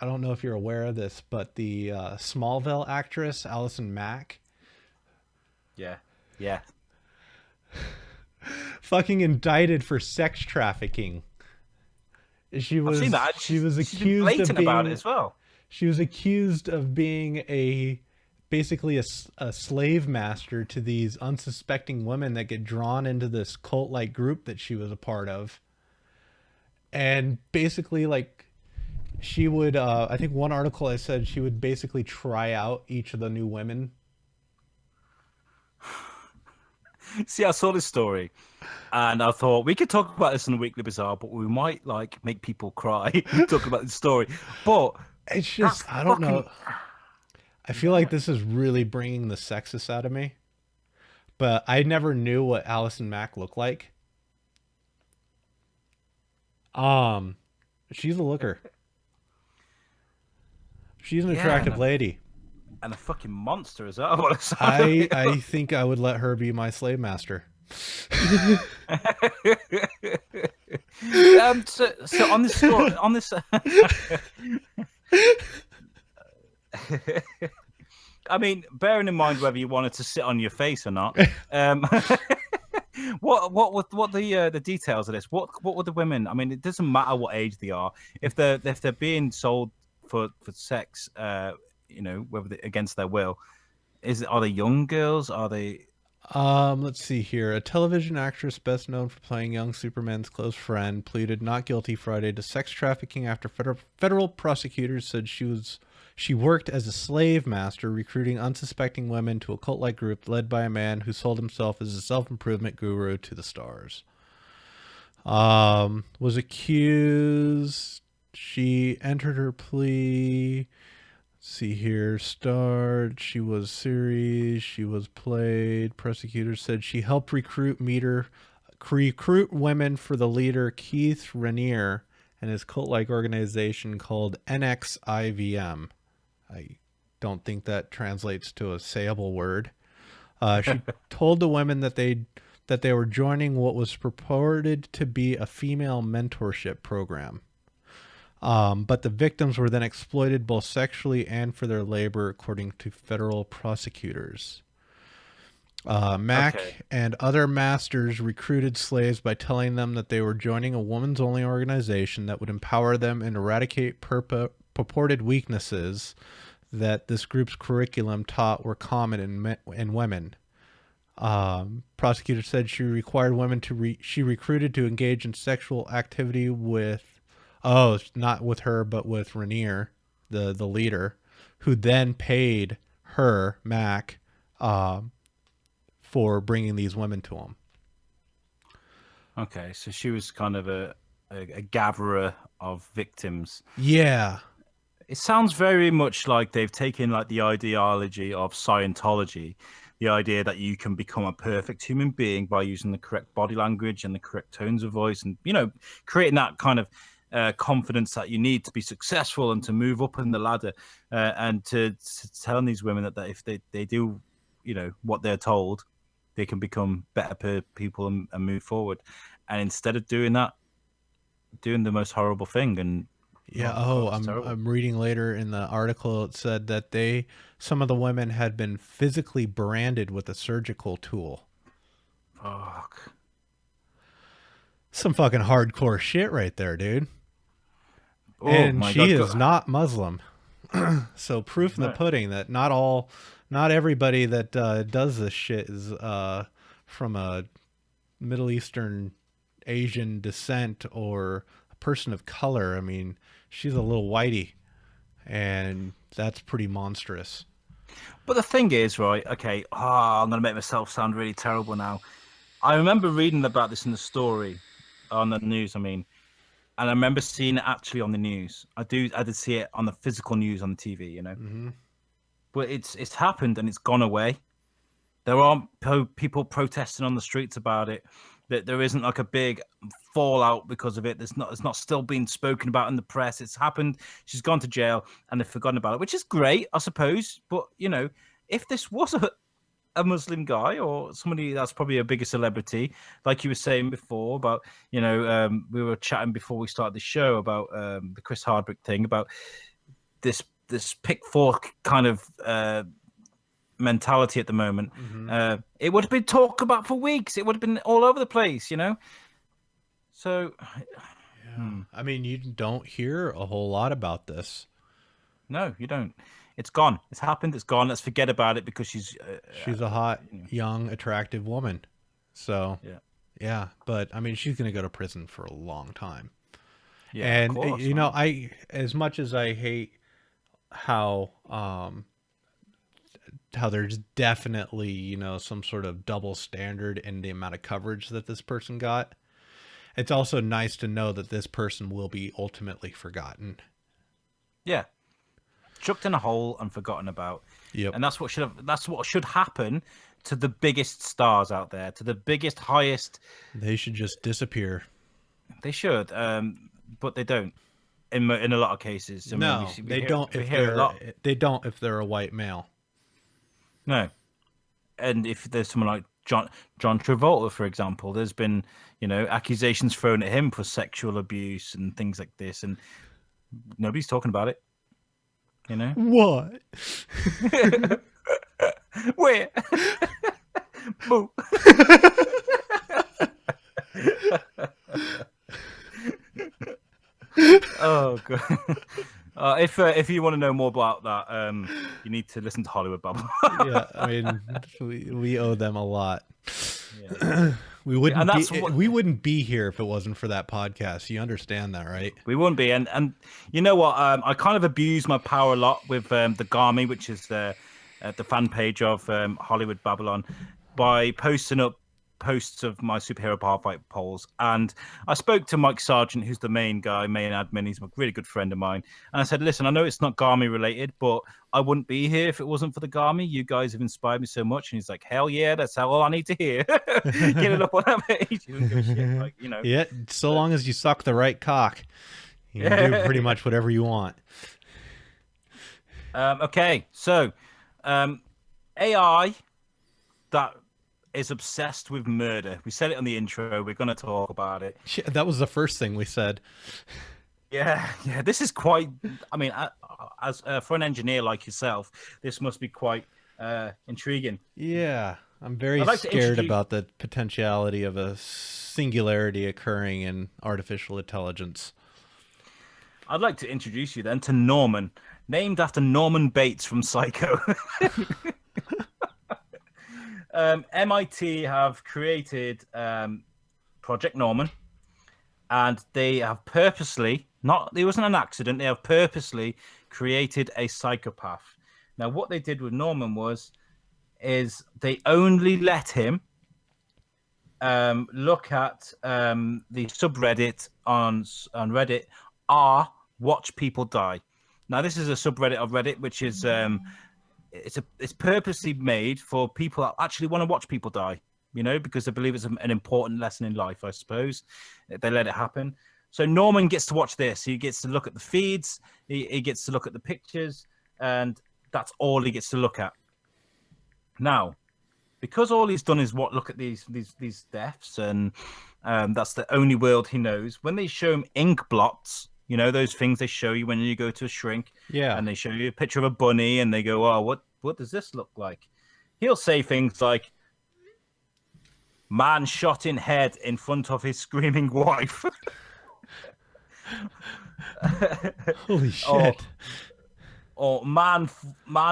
I don't know if you're aware of this, but the Smallville actress Allison Mack Yeah. Yeah. fucking indicted for sex trafficking. She I've seen was that. she was She's been accused blatant of being about it as well. she was accused of being basically a slave master to these unsuspecting women that get drawn into this cult like group that she was a part of. And basically she would I think one article I said she would basically try out each of the new women. See, I saw this story and I thought we could talk about this in the Weekly Bazaar, but we might make people cry talking about this story. But It's just I don't know. I feel like this is really bringing the sexist out of me. But I never knew what Allison Mack looked like. She's a looker. She's an attractive lady. And a fucking monster as well. What a I think I would let her be my slave master. So on this story, on this, I mean, bearing in mind whether you wanted to sit on your face or not, what the details of this? What were the women? I mean, it doesn't matter what age they are. If they're being sold for sex, whether against their will, are they young girls? Are they? Let's see here. A television actress best known for playing young Superman's close friend pleaded not guilty Friday to sex trafficking after federal prosecutors said she worked as a slave master, recruiting unsuspecting women to a cult-like group led by a man who sold himself as a self-improvement guru to the stars. Was accused. She entered her plea. See here, starred. She was series. She was played. Prosecutors said she helped recruit women for the leader Keith Raniere and his cult-like organization called NXIVM. I don't think that translates to a sayable word. She told the women that they were joining what was purported to be a female mentorship program. But the victims were then exploited both sexually and for their labor, according to federal prosecutors. Mack and other masters recruited slaves by telling them that they were joining a women's-only organization that would empower them and eradicate purported weaknesses that this group's curriculum taught were common in women. Prosecutors said she required women she recruited to engage in sexual activity with, not with her, but with Raniere, the leader, who then paid her, Mac, for bringing these women to him. Okay, so she was kind of a gatherer of victims. Yeah. It sounds very much like they've taken the ideology of Scientology, the idea that you can become a perfect human being by using the correct body language and the correct tones of voice, and creating that kind of confidence that you need to be successful and to move up in the ladder, and to telling these women that if they do, what they're told, they can become better people and move forward. And instead of doing that, doing the most horrible thing. And yeah. I'm reading later in the article. It said that some of the women had been physically branded with a surgical tool. Fuck. Some fucking hardcore shit right there, dude. Oh And my she god. is not Muslim. So proof in the No. pudding that not everybody that does this shit is from a Middle Eastern Asian descent or a person of color. I mean, she's a little whitey, and that's pretty monstrous. But the thing is, right? Okay. I'm gonna make myself sound really terrible now. I remember reading about this in the story on the news. I mean, and I remember seeing it actually on the news. I did see it on the physical news on the TV. Mm-hmm. But it's happened and it's gone away. There aren't people protesting on the streets about it. That there isn't like a big fallout because of it. It's not still being spoken about in the press. It's happened. She's gone to jail and they've forgotten about it, which is great, I suppose. But if this was a Muslim guy or somebody that's probably a bigger celebrity, like you were saying before about, we were chatting before we started the show about the Chris Hardwick thing about this pitchfork kind of mentality at the moment. Mm-hmm. It would have been talked about for weeks. It would have been all over the place, So, Yeah. I mean, you don't hear a whole lot about this. no, you don't. It's gone. It's happened. It's gone. Let's forget about it because She's a hot, young, attractive woman. So, yeah, yeah. But, I mean, she's going to go to prison for a long time. yeah. And, Of course, as much as I hate how there's definitely, some sort of double standard in the amount of coverage that this person got, it's also nice to know that this person will be ultimately forgotten. yeah. Chucked in a hole and forgotten about. Yep. And that's what should happen to the biggest stars out there, to the biggest, highest. They should just disappear. They should, but they don't. In a lot of cases, They don't if they're a white male. No, and if there's someone like John Travolta, for example, there's been accusations thrown at him for sexual abuse and things like this, and nobody's talking about it. What? Where? Boo. Oh god. If you want to know more about that, you need to listen to Hollywood Bubble. Yeah, I mean, we owe them a lot. Yeah. We wouldn't be here if it wasn't for that podcast. You understand that, right? We wouldn't be, and you know what? I kind of abuse my power a lot with the Garmy, which is the fan page of Hollywood Babylon, by posting up posts of my superhero bar fight polls. And I spoke to Mike Sargent, who's the main admin. He's a really good friend of mine. And I said, listen, I know it's not Garmy related, but I wouldn't be here if it wasn't for the Garmy. You guys have inspired me so much. And he's like, hell yeah, that's all I need to hear. Get it up on that page. He doesn't give a shit. Like, Yeah, so long as you suck the right cock, you can do pretty much whatever you want. Okay, so AI that is obsessed with murder. We said it on the intro. We're going to talk about it. That was the first thing we said. Yeah. This is quite. I mean, as for an engineer like yourself, this must be quite intriguing. Yeah, I'm very scared about the potentiality of a singularity occurring in artificial intelligence. I'd like to introduce you then to Norman, named after Norman Bates from Psycho. MIT have created Project Norman, and they have purposely, it wasn't an accident, they have purposely created a psychopath. Now, what they did with Norman is they only let him look at the subreddit on Reddit, watch people die. Now, this is a subreddit of Reddit, which is it's purposely made for people that actually want to watch people die, because they believe it's an important lesson in life, I suppose. They let it happen. So Norman gets to watch this. He gets to look at the feeds. He gets to look at the pictures, and that's all he gets to look at. Now, because all he's done is look at these deaths, and that's the only world he knows. When they show him ink blots, those things they show you when you go to a shrink, and they show you a picture of a bunny, and they go, "Oh, what does this look like?" He'll say things like, Man shot in head in front of his screaming wife. Holy or shit. or man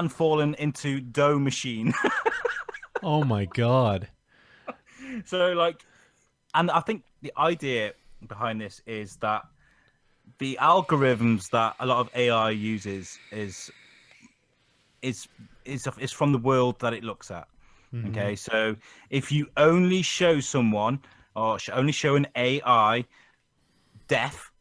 falling into dough machine. Oh my god. So like, and I think the idea behind this is that the algorithms that a lot of AI uses is is from the world that it looks at. Mm-hmm. Okay, so if you only show someone or only show an AI death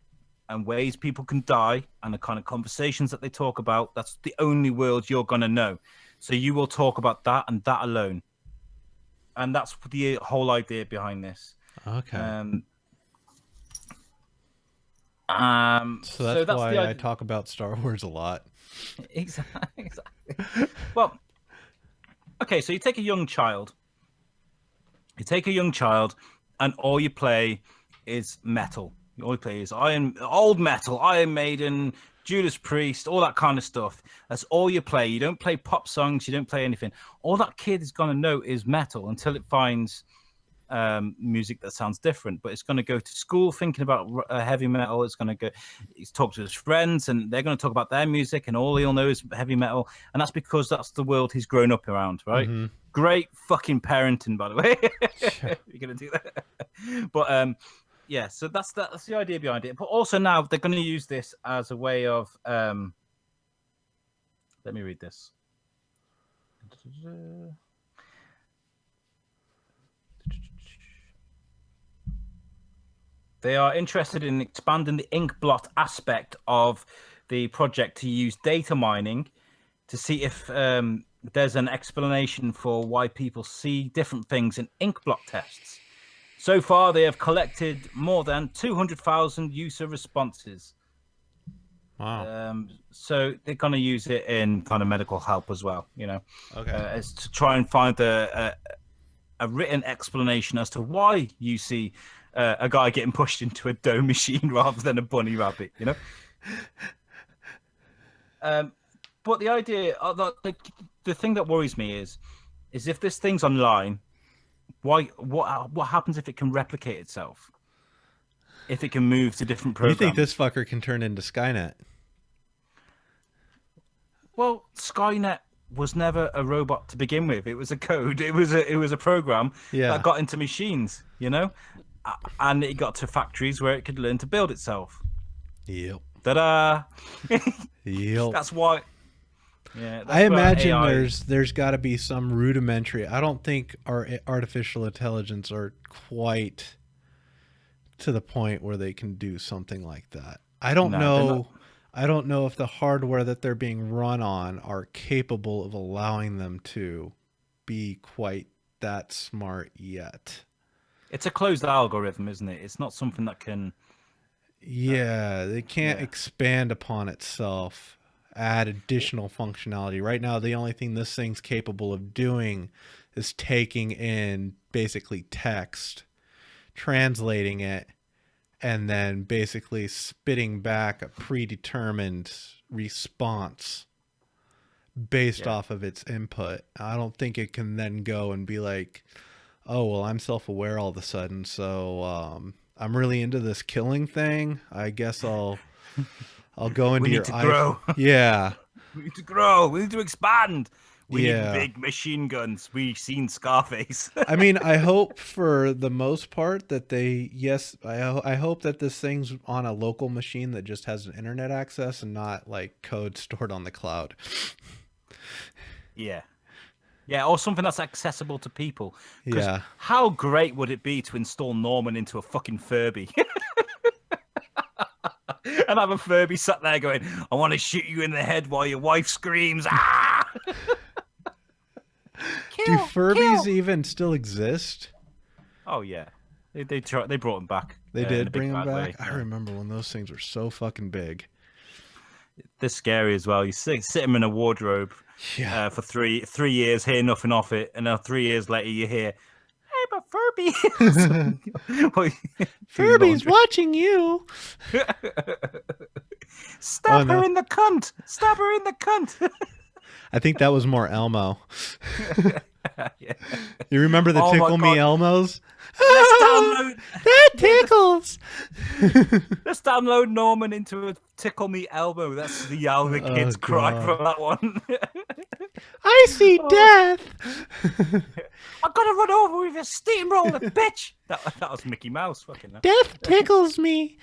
and ways people can die and the kind of conversations that they talk about, that's the only world you're going to know. So you will talk about that and that alone. And that's the whole idea behind this. Okay. So So that's that's the why I idea. talk about Star Wars a lot. Exactly. Well, okay, so you take a young child. You take a young child, and all you play is metal. All you play is old metal, Iron Maiden, Judas Priest, all that kind of stuff. That's all you play. You don't play pop songs. You don't play anything. All that kid is going to know is metal until it finds music that sounds different. But it's going to go to school thinking about heavy metal. It's going to go. He's talked to his friends, and they're going to talk about their music, and all he'll know is heavy metal. And that's because that's the world he's grown up around, right? Mm-hmm. Great fucking parenting, by the way. You're gonna do that, but yeah. So that's the idea behind it. But also now they're going to use this as a way of. Let me read this. They are interested in expanding the inkblot aspect of the project to use data mining to see if there's an explanation for why people see different things in inkblot tests. So far, they have collected more than 200,000 user responses. Wow. So they're going to use it in kind of medical help as well, Okay. as to try and find a written explanation as to why you see a guy getting pushed into a dough machine rather than a bunny rabbit, But the idea, the thing that worries me is if this thing's online, what happens if it can replicate itself? If it can move to different You programs? think this fucker can turn into Skynet? Well, Skynet was never a robot to begin with. It was a code. It was a program that got into machines, and it got to factories where it could learn to build itself. Yep. Ta-da! Yep. That's why. Yeah, I imagine there's got to be some rudimentary. I don't think our artificial intelligence are quite to the point where they can do something like that. I don't know. I don't know if the hardware that they're being run on are capable of allowing them to be quite that smart yet. It's a closed algorithm, isn't it? It's not something that can. Yeah, they can't expand upon itself, add additional functionality. Right now, the only thing this thing's capable of doing is taking in basically text, translating it, and then basically spitting back a predetermined response based off of its input. I don't think it can then go and be like, oh, well, I'm self-aware all of a sudden, so I'm really into this killing thing. I guess I'll go into your grow. Yeah. We need to grow. We need to expand. We need big machine guns. We've seen Scarface. I mean, I hope for the most part that I hope that this thing's on a local machine that just has an internet access and not like code stored on the cloud. Yeah. Yeah, or something that's accessible to people. Yeah. How great would it be to install Norman into a fucking Furby? And have a Furby sat there going, I want to shoot you in the head while your wife screams. Ah! Do Furbies even still exist? Oh, yeah. They brought them back. They did bring them back? Way. I remember when those things were so fucking big. They're scary as well. You sit them in a wardrobe for three years, hear nothing off it, and now 3 years later you hear, "Hey, but Furby, Furby's watching you." Stab her in the cunt. Stab her in the cunt. I think that was more Elmo. You remember the Tickle Me Elmos? let's download. That Yeah, tickles. let's download Norman into a tickle me elbow. That's how the Oh kids cry God. from that one. I see Oh, death. I gotta run over with a steamroller, bitch. That was Mickey Mouse, fucking hell. Death tickles me.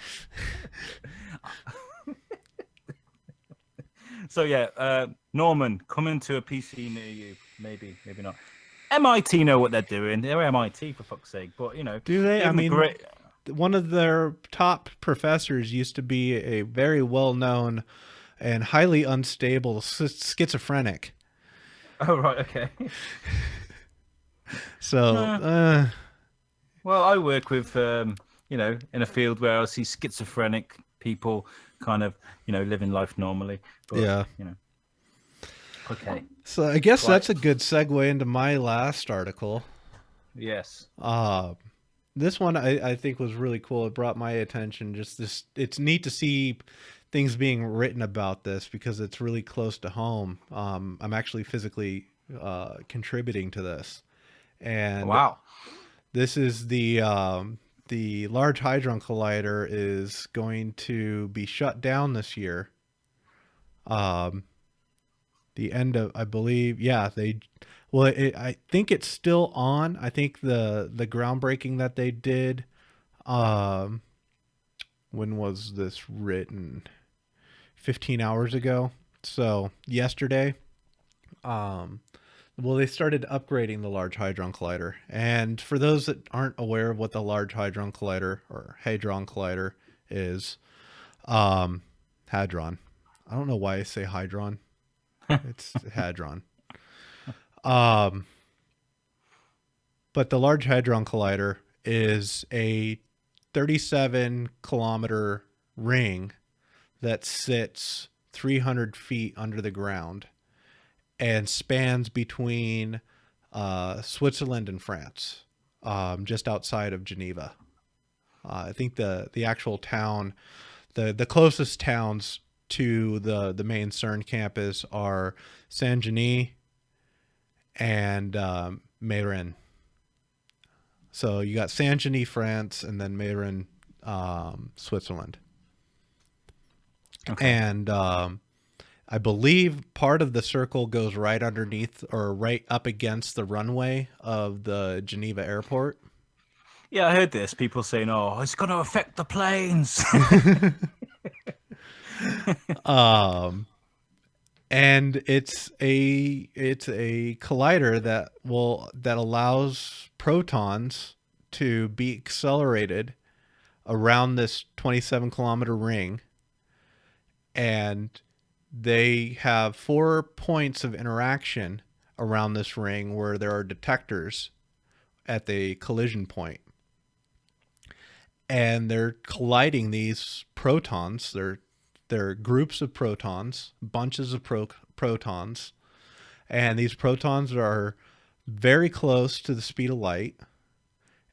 So yeah, Norman coming to a PC near you. Maybe, maybe not. MIT know what they're doing. They're MIT for fuck's sake. But you know, Do they? give I them a mean, great. one of their top professors used to be a very well-known and highly unstable schizophrenic. Oh right, okay. So, Well, I work with you know, in a field where I see schizophrenic people kind of, you know, living life normally. But yeah. you know, okay. So I guess Right. that's a good segue into my last article. Yes. This one I think was really cool. It brought my attention. Just this, it's neat to see things being written about this because it's really close to home. I'm actually physically contributing to this, and Wow. this is the Large Hadron Collider is going to be shut down this year. The end of, I believe, yeah, they, well, I think it's still on. I think the groundbreaking that they did, um, when was this written? 15 hours ago. So yesterday, well, they started upgrading the Large Hadron Collider. And for those that aren't aware of what the Large Hadron Collider or Hadron Collider is, Hadron. I don't know why I say Hadron. It's Hadron. Um, but the Large Hadron Collider is a 37-kilometer ring that sits 300 feet under the ground and spans between Switzerland and France, just outside of Geneva. I think the actual town, the closest towns to the main CERN campus are Saint Denis and Meyrin. So you got Saint Denis, France, and then Meyrin, Switzerland. Okay. And I believe part of the circle goes right underneath or right up against the runway of the Geneva airport. Yeah, I heard this. People saying, "Oh, it's going to affect the planes." And it's a collider that allows protons to be accelerated around this 27-kilometer ring, and they have 4 points of interaction around this ring where there are detectors at the collision point. And they're colliding these protons. They're groups of protons, bunches of protons, and these protons are very close to the speed of light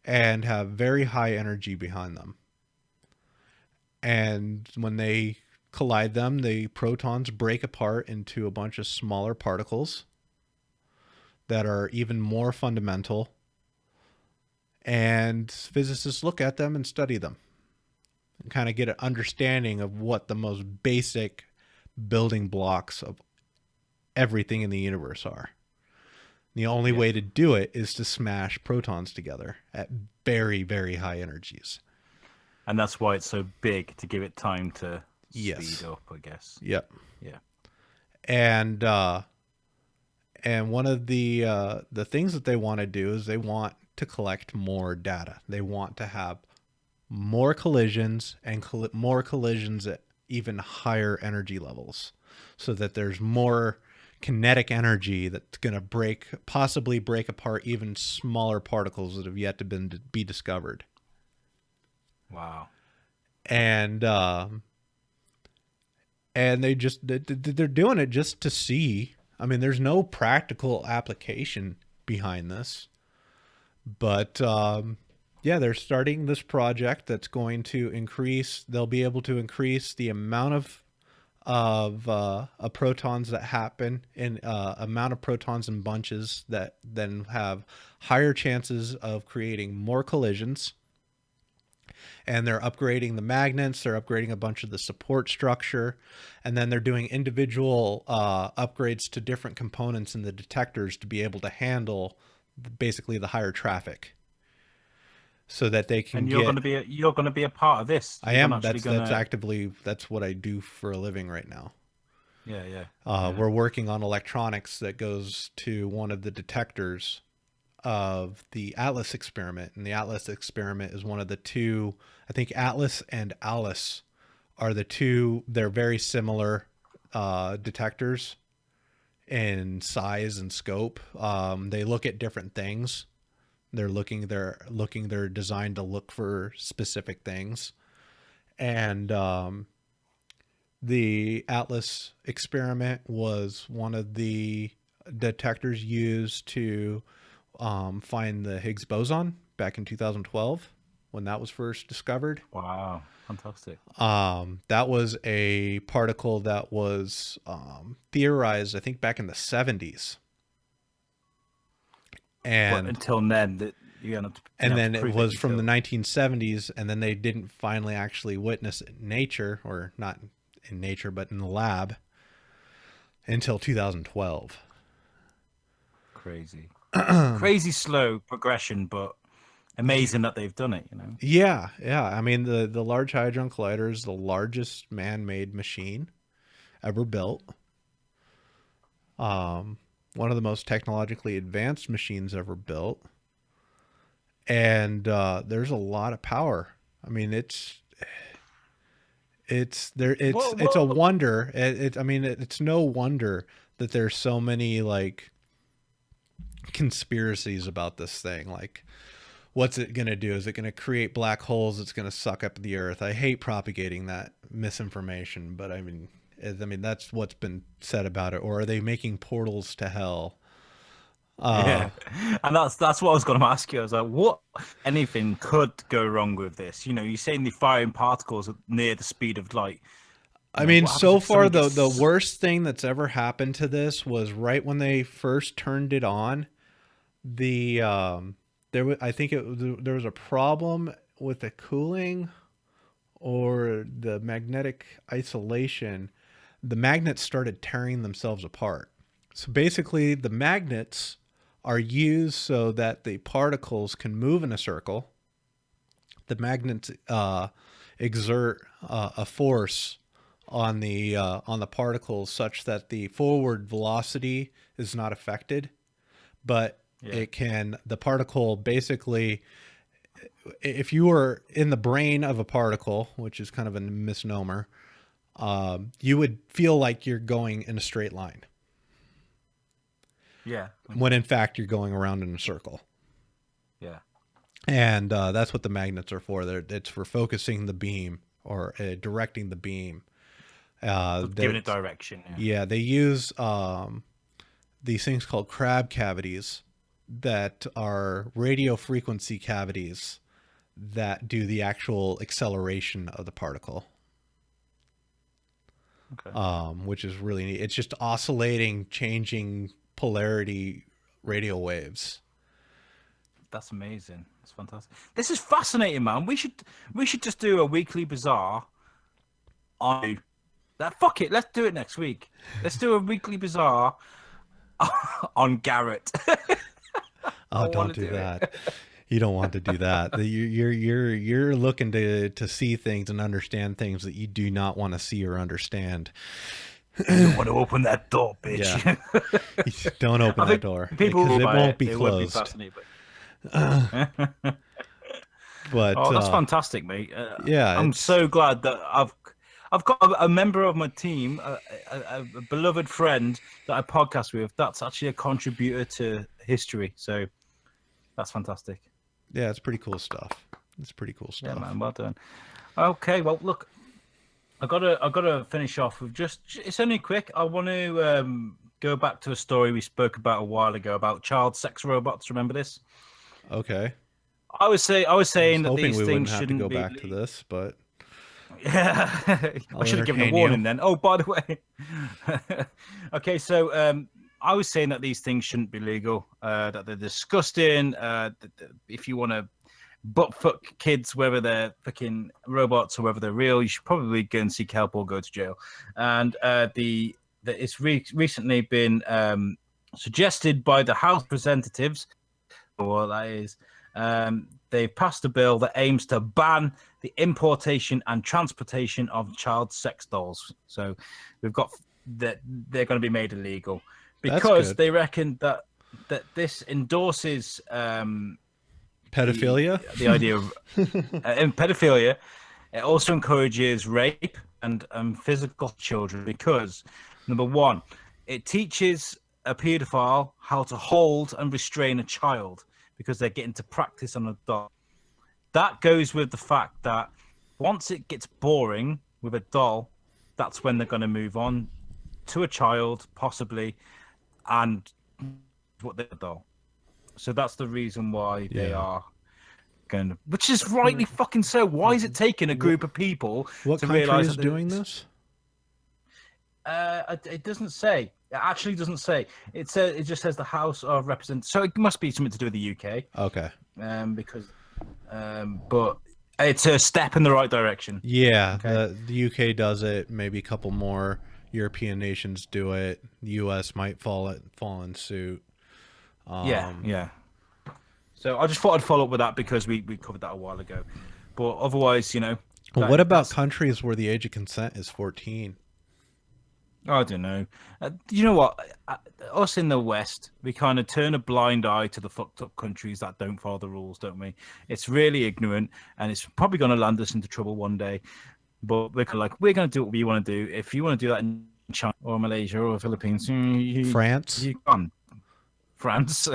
and have very high energy behind them. And when they collide them, the protons break apart into a bunch of smaller particles that are even more fundamental. And physicists look at them and study them and kind of get an understanding of what the most basic building blocks of everything in the universe are. The only way to do it is to smash protons together at very, very high energies. And that's why it's so big, to give it time to Yes. speed up, I guess. Yep. Yeah. And one of the things that they want to do is they want to collect more data. They want to have more collisions and more collisions at even higher energy levels, so that there's more kinetic energy that's going to possibly break apart even smaller particles that have yet to be discovered. Wow. And they're doing it just to see. I mean, there's no practical application behind this, but yeah, they're starting this project that's going to increase. They'll be able to increase the amount of of protons that happen in amount of protons in bunches that then have higher chances of creating more collisions. And they're upgrading the magnets, they're upgrading a bunch of the support structure, and then they're doing individual upgrades to different components in the detectors to be able to handle basically the higher traffic, so that they can And you're get. gonna be you're gonna be a part of this. I You're gonna am. actually That's gonna. actively that's what I do for a living right now. Yeah, yeah, yeah. We're working on electronics that goes to one of the detectors of the Atlas experiment, and the Atlas experiment is one of the two. I think Atlas and Alice are the two. They're very similar detectors in size and scope. They look at different things. They're designed to look for specific things. And the Atlas experiment was one of the detectors used to find the Higgs boson back in 2012 when that was first discovered. Wow, fantastic. That was a particle that was theorized, I think, back in the 70s. But And until then, that you have to then it prove it was from the until. 1970s, and then they didn't finally actually witness it in nature, or not in nature, but in the lab, until 2012. Crazy, crazy slow progression, but amazing that they've done it. You know. Yeah, yeah. I mean, the Large Hadron Collider is the largest man-made machine ever built. One of the most technologically advanced machines ever built, and there's a lot of power. I mean, it's there. It's a What? wonder. I mean, it's no wonder that there's so many like conspiracies about this thing. Like, what's it going to do? Is it going to create black holes that's going to suck up the earth? I hate propagating that misinformation, but I mean that's what's been said about it. Or are they making portals to hell? Uh, Yeah, and that's what I was going to ask you. I was like, what anything could go wrong with this? You know, you're saying the firing particles are near the speed of light. I You know, mean, what happens so if far something the gets? worst thing that's ever happened to this was right when they first turned it on. The I think there was a problem with the cooling or the magnetic isolation. The magnets started tearing themselves apart. So basically, the magnets are used so that the particles can move in a circle. The magnets exert a force on the particles such that the forward velocity is not affected, but Yeah, it can. The particle basically, if you were in the brain of a particle, which is kind of a misnomer, you would feel like you're going in a straight line yeah, when okay, in fact you're going around in a circle. yeah, And that's what the magnets are for. It's for focusing the beam, or directing the beam. for giving it That direction. Yeah, Yeah, they use these things called crab cavities that are radio frequency cavities that do the actual acceleration of the particle, okay, which is really neat. It's just oscillating, changing polarity radio waves. that's amazing. That's fantastic. This is fascinating, man. We should just do a weekly bazaar on that. Fuck it, let's do it next week. Let's do a weekly bazaar on Garrett. I Oh, want don't to do do it. that. You don't want to do that. You're looking to see things and understand things that you do not want to see or understand. You don't want to open that door, bitch. Yeah, don't open I that think door people because will it buy won't it. be They would be closed. fascinated. But Oh, that's fantastic, mate. yeah, I'm it's so glad that I've got a member of my team, a beloved friend that I podcast with. That's actually a contributor to history. So that's fantastic. yeah, it's pretty cool stuff. It's pretty cool Yeah, stuff. man. Well done. Okay. Well, look, I gotta finish off with just. It's only quick. I want to go back to a story we spoke about a while ago about child sex robots. Remember this? Okay. I was I was saying that hoping these we things wouldn't have to shouldn't go be. back to this, but Yeah, I I'll should have given a entertain you. warning then. Oh, by the way, okay. So I was saying that these things shouldn't be legal. That they're disgusting. If you want to butt fuck kids, whether they're fucking robots or whether they're real, you should probably go and seek help or go to jail. And it's recently been suggested by the House representatives, or what that is. They passed a bill that aims to ban the importation and transportation of child sex dolls. So we've got that they're going to be made illegal That's because good. they reckon that this endorses Pedophilia? the idea of pedophilia. It also encourages rape and physical children because, number one, it teaches a paedophile how to hold and restrain a child because they're getting to practice on a doll. That goes with the fact that once it gets boring with a doll, that's when they're going to move on to a child, possibly, and what they're a doll. So that's the reason why they are going to, which is rightly fucking so. Why is it taking a group of people What to country realize is that doing this? it doesn't say. It actually doesn't say. It just says the House of Representatives. So it must be something to do with the UK. Okay. Because but it's a step in the right direction. Yeah, Okay. the UK does it. Maybe a couple more European nations do it. The US might fall in suit. Yeah. So I just thought I'd follow up with that because we covered that a while ago. But otherwise, What about that's countries where the age of consent is 14? I don't know. You know what? Us in the West, we kind of turn a blind eye to the fucked up countries that don't follow the rules, don't we? It's really ignorant, and it's probably going to land us into trouble one day. But we're kind of like, we're going to do what we want to do. If you want to do that in China or Malaysia or Philippines, France? you can. France.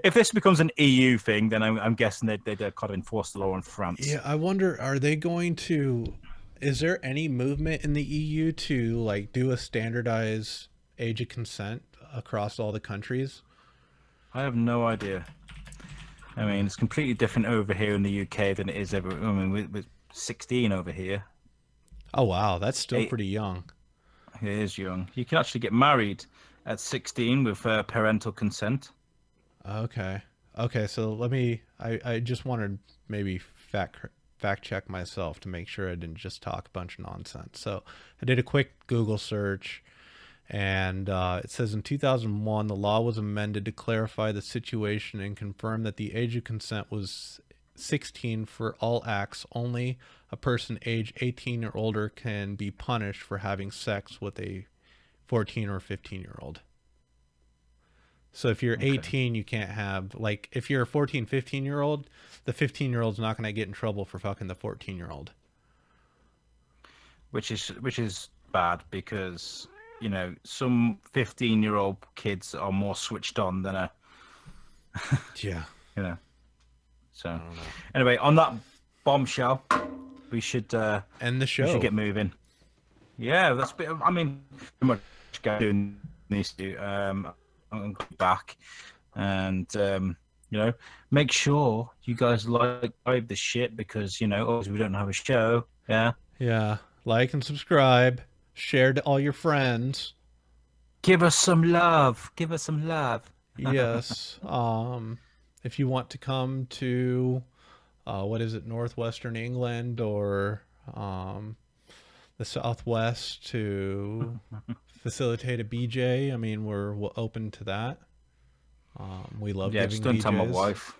If this becomes an EU thing, then I'm guessing they'd kind of enforce the law in France. Yeah, I wonder, are they going to, is there any movement in the EU to like do a standardized age of consent across all the countries? I have no idea. I mean, it's completely different over here in the UK than it is over. I mean, we're 16 over here. Oh wow, that's still pretty young. It is young. You can actually get married at 16 with parental consent. Okay. Okay, so I just wanted maybe fact check myself to make sure I didn't just talk a bunch of nonsense. So I did a quick Google search, and it says in 2001 the law was amended to clarify the situation and confirm that the age of consent was 16 for all acts. Only a person age 18 or older can be punished for having sex with a 14 or 15-year-old. So if you're 18, you can't have, like, if you're a 14, 15-year-old, the 15-year-old's not going to get in trouble for fucking the 14-year-old. Which is bad because, some 15-year-old kids are more switched on than a, Yeah. So anyway, on that bombshell, we should End the show. we should get moving. Yeah, that's bit. I mean, pretty much doing these two. I'm back, and make sure you guys like the shit because obviously we don't have a show. Yeah. Yeah. Like and subscribe. Share to all your friends. Give us some love. Give us some love. Yes. If you want to come to, what is it, northwestern England or the southwest to facilitate a BJ, I mean, we're open to that. We love giving just don't tell my BJs. wife.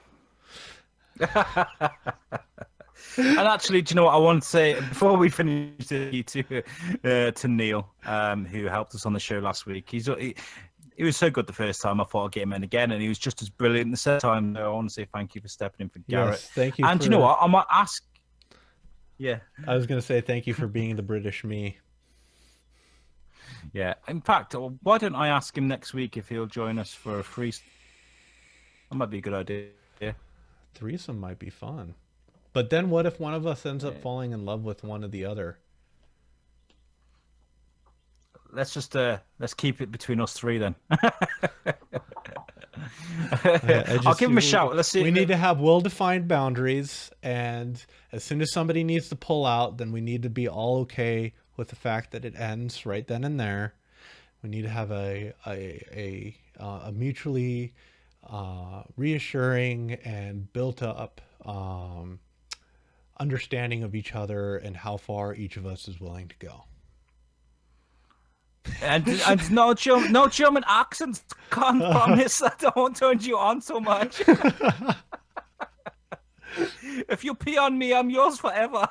And actually, do you know what I want to say before we finish to Neil, who helped us on the show last week? He was so good the first time. I thought I'd get him in again, and he was just as brilliant the second time. So I want to say thank you for stepping in for Garrett. Yes, thank you. And do you know what? I might ask. Yeah, I was going to say thank you for being the British me. yeah. In fact, why don't I ask him next week if he'll join us for a free? That might be a good idea. Yeah. Threesome might be fun. But then what if one of us ends up falling in love with one of the other? Let's keep it between us three then. I'll give him a shout. Let's see. We need to have well-defined boundaries, and as soon as somebody needs to pull out, then we need to be all okay with the fact that it ends right then and there. We need to have a mutually reassuring and built up understanding of each other and how far each of us is willing to go. And no German accents. Can't promise that I won't turn you on so much. If you pee on me, I'm yours forever.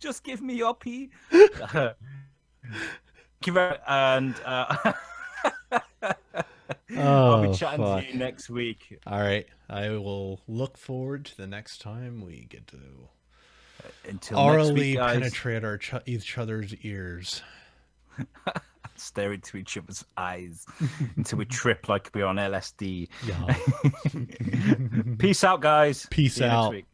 Just give me your pee. And I'll be chatting to you next week. All right. I will look forward to the next time we get to until orally next week, guys. Penetrate each other's ears. Stare into each other's eyes until we trip like we're on LSD. Yeah. Peace out, guys. Peace out. Next week.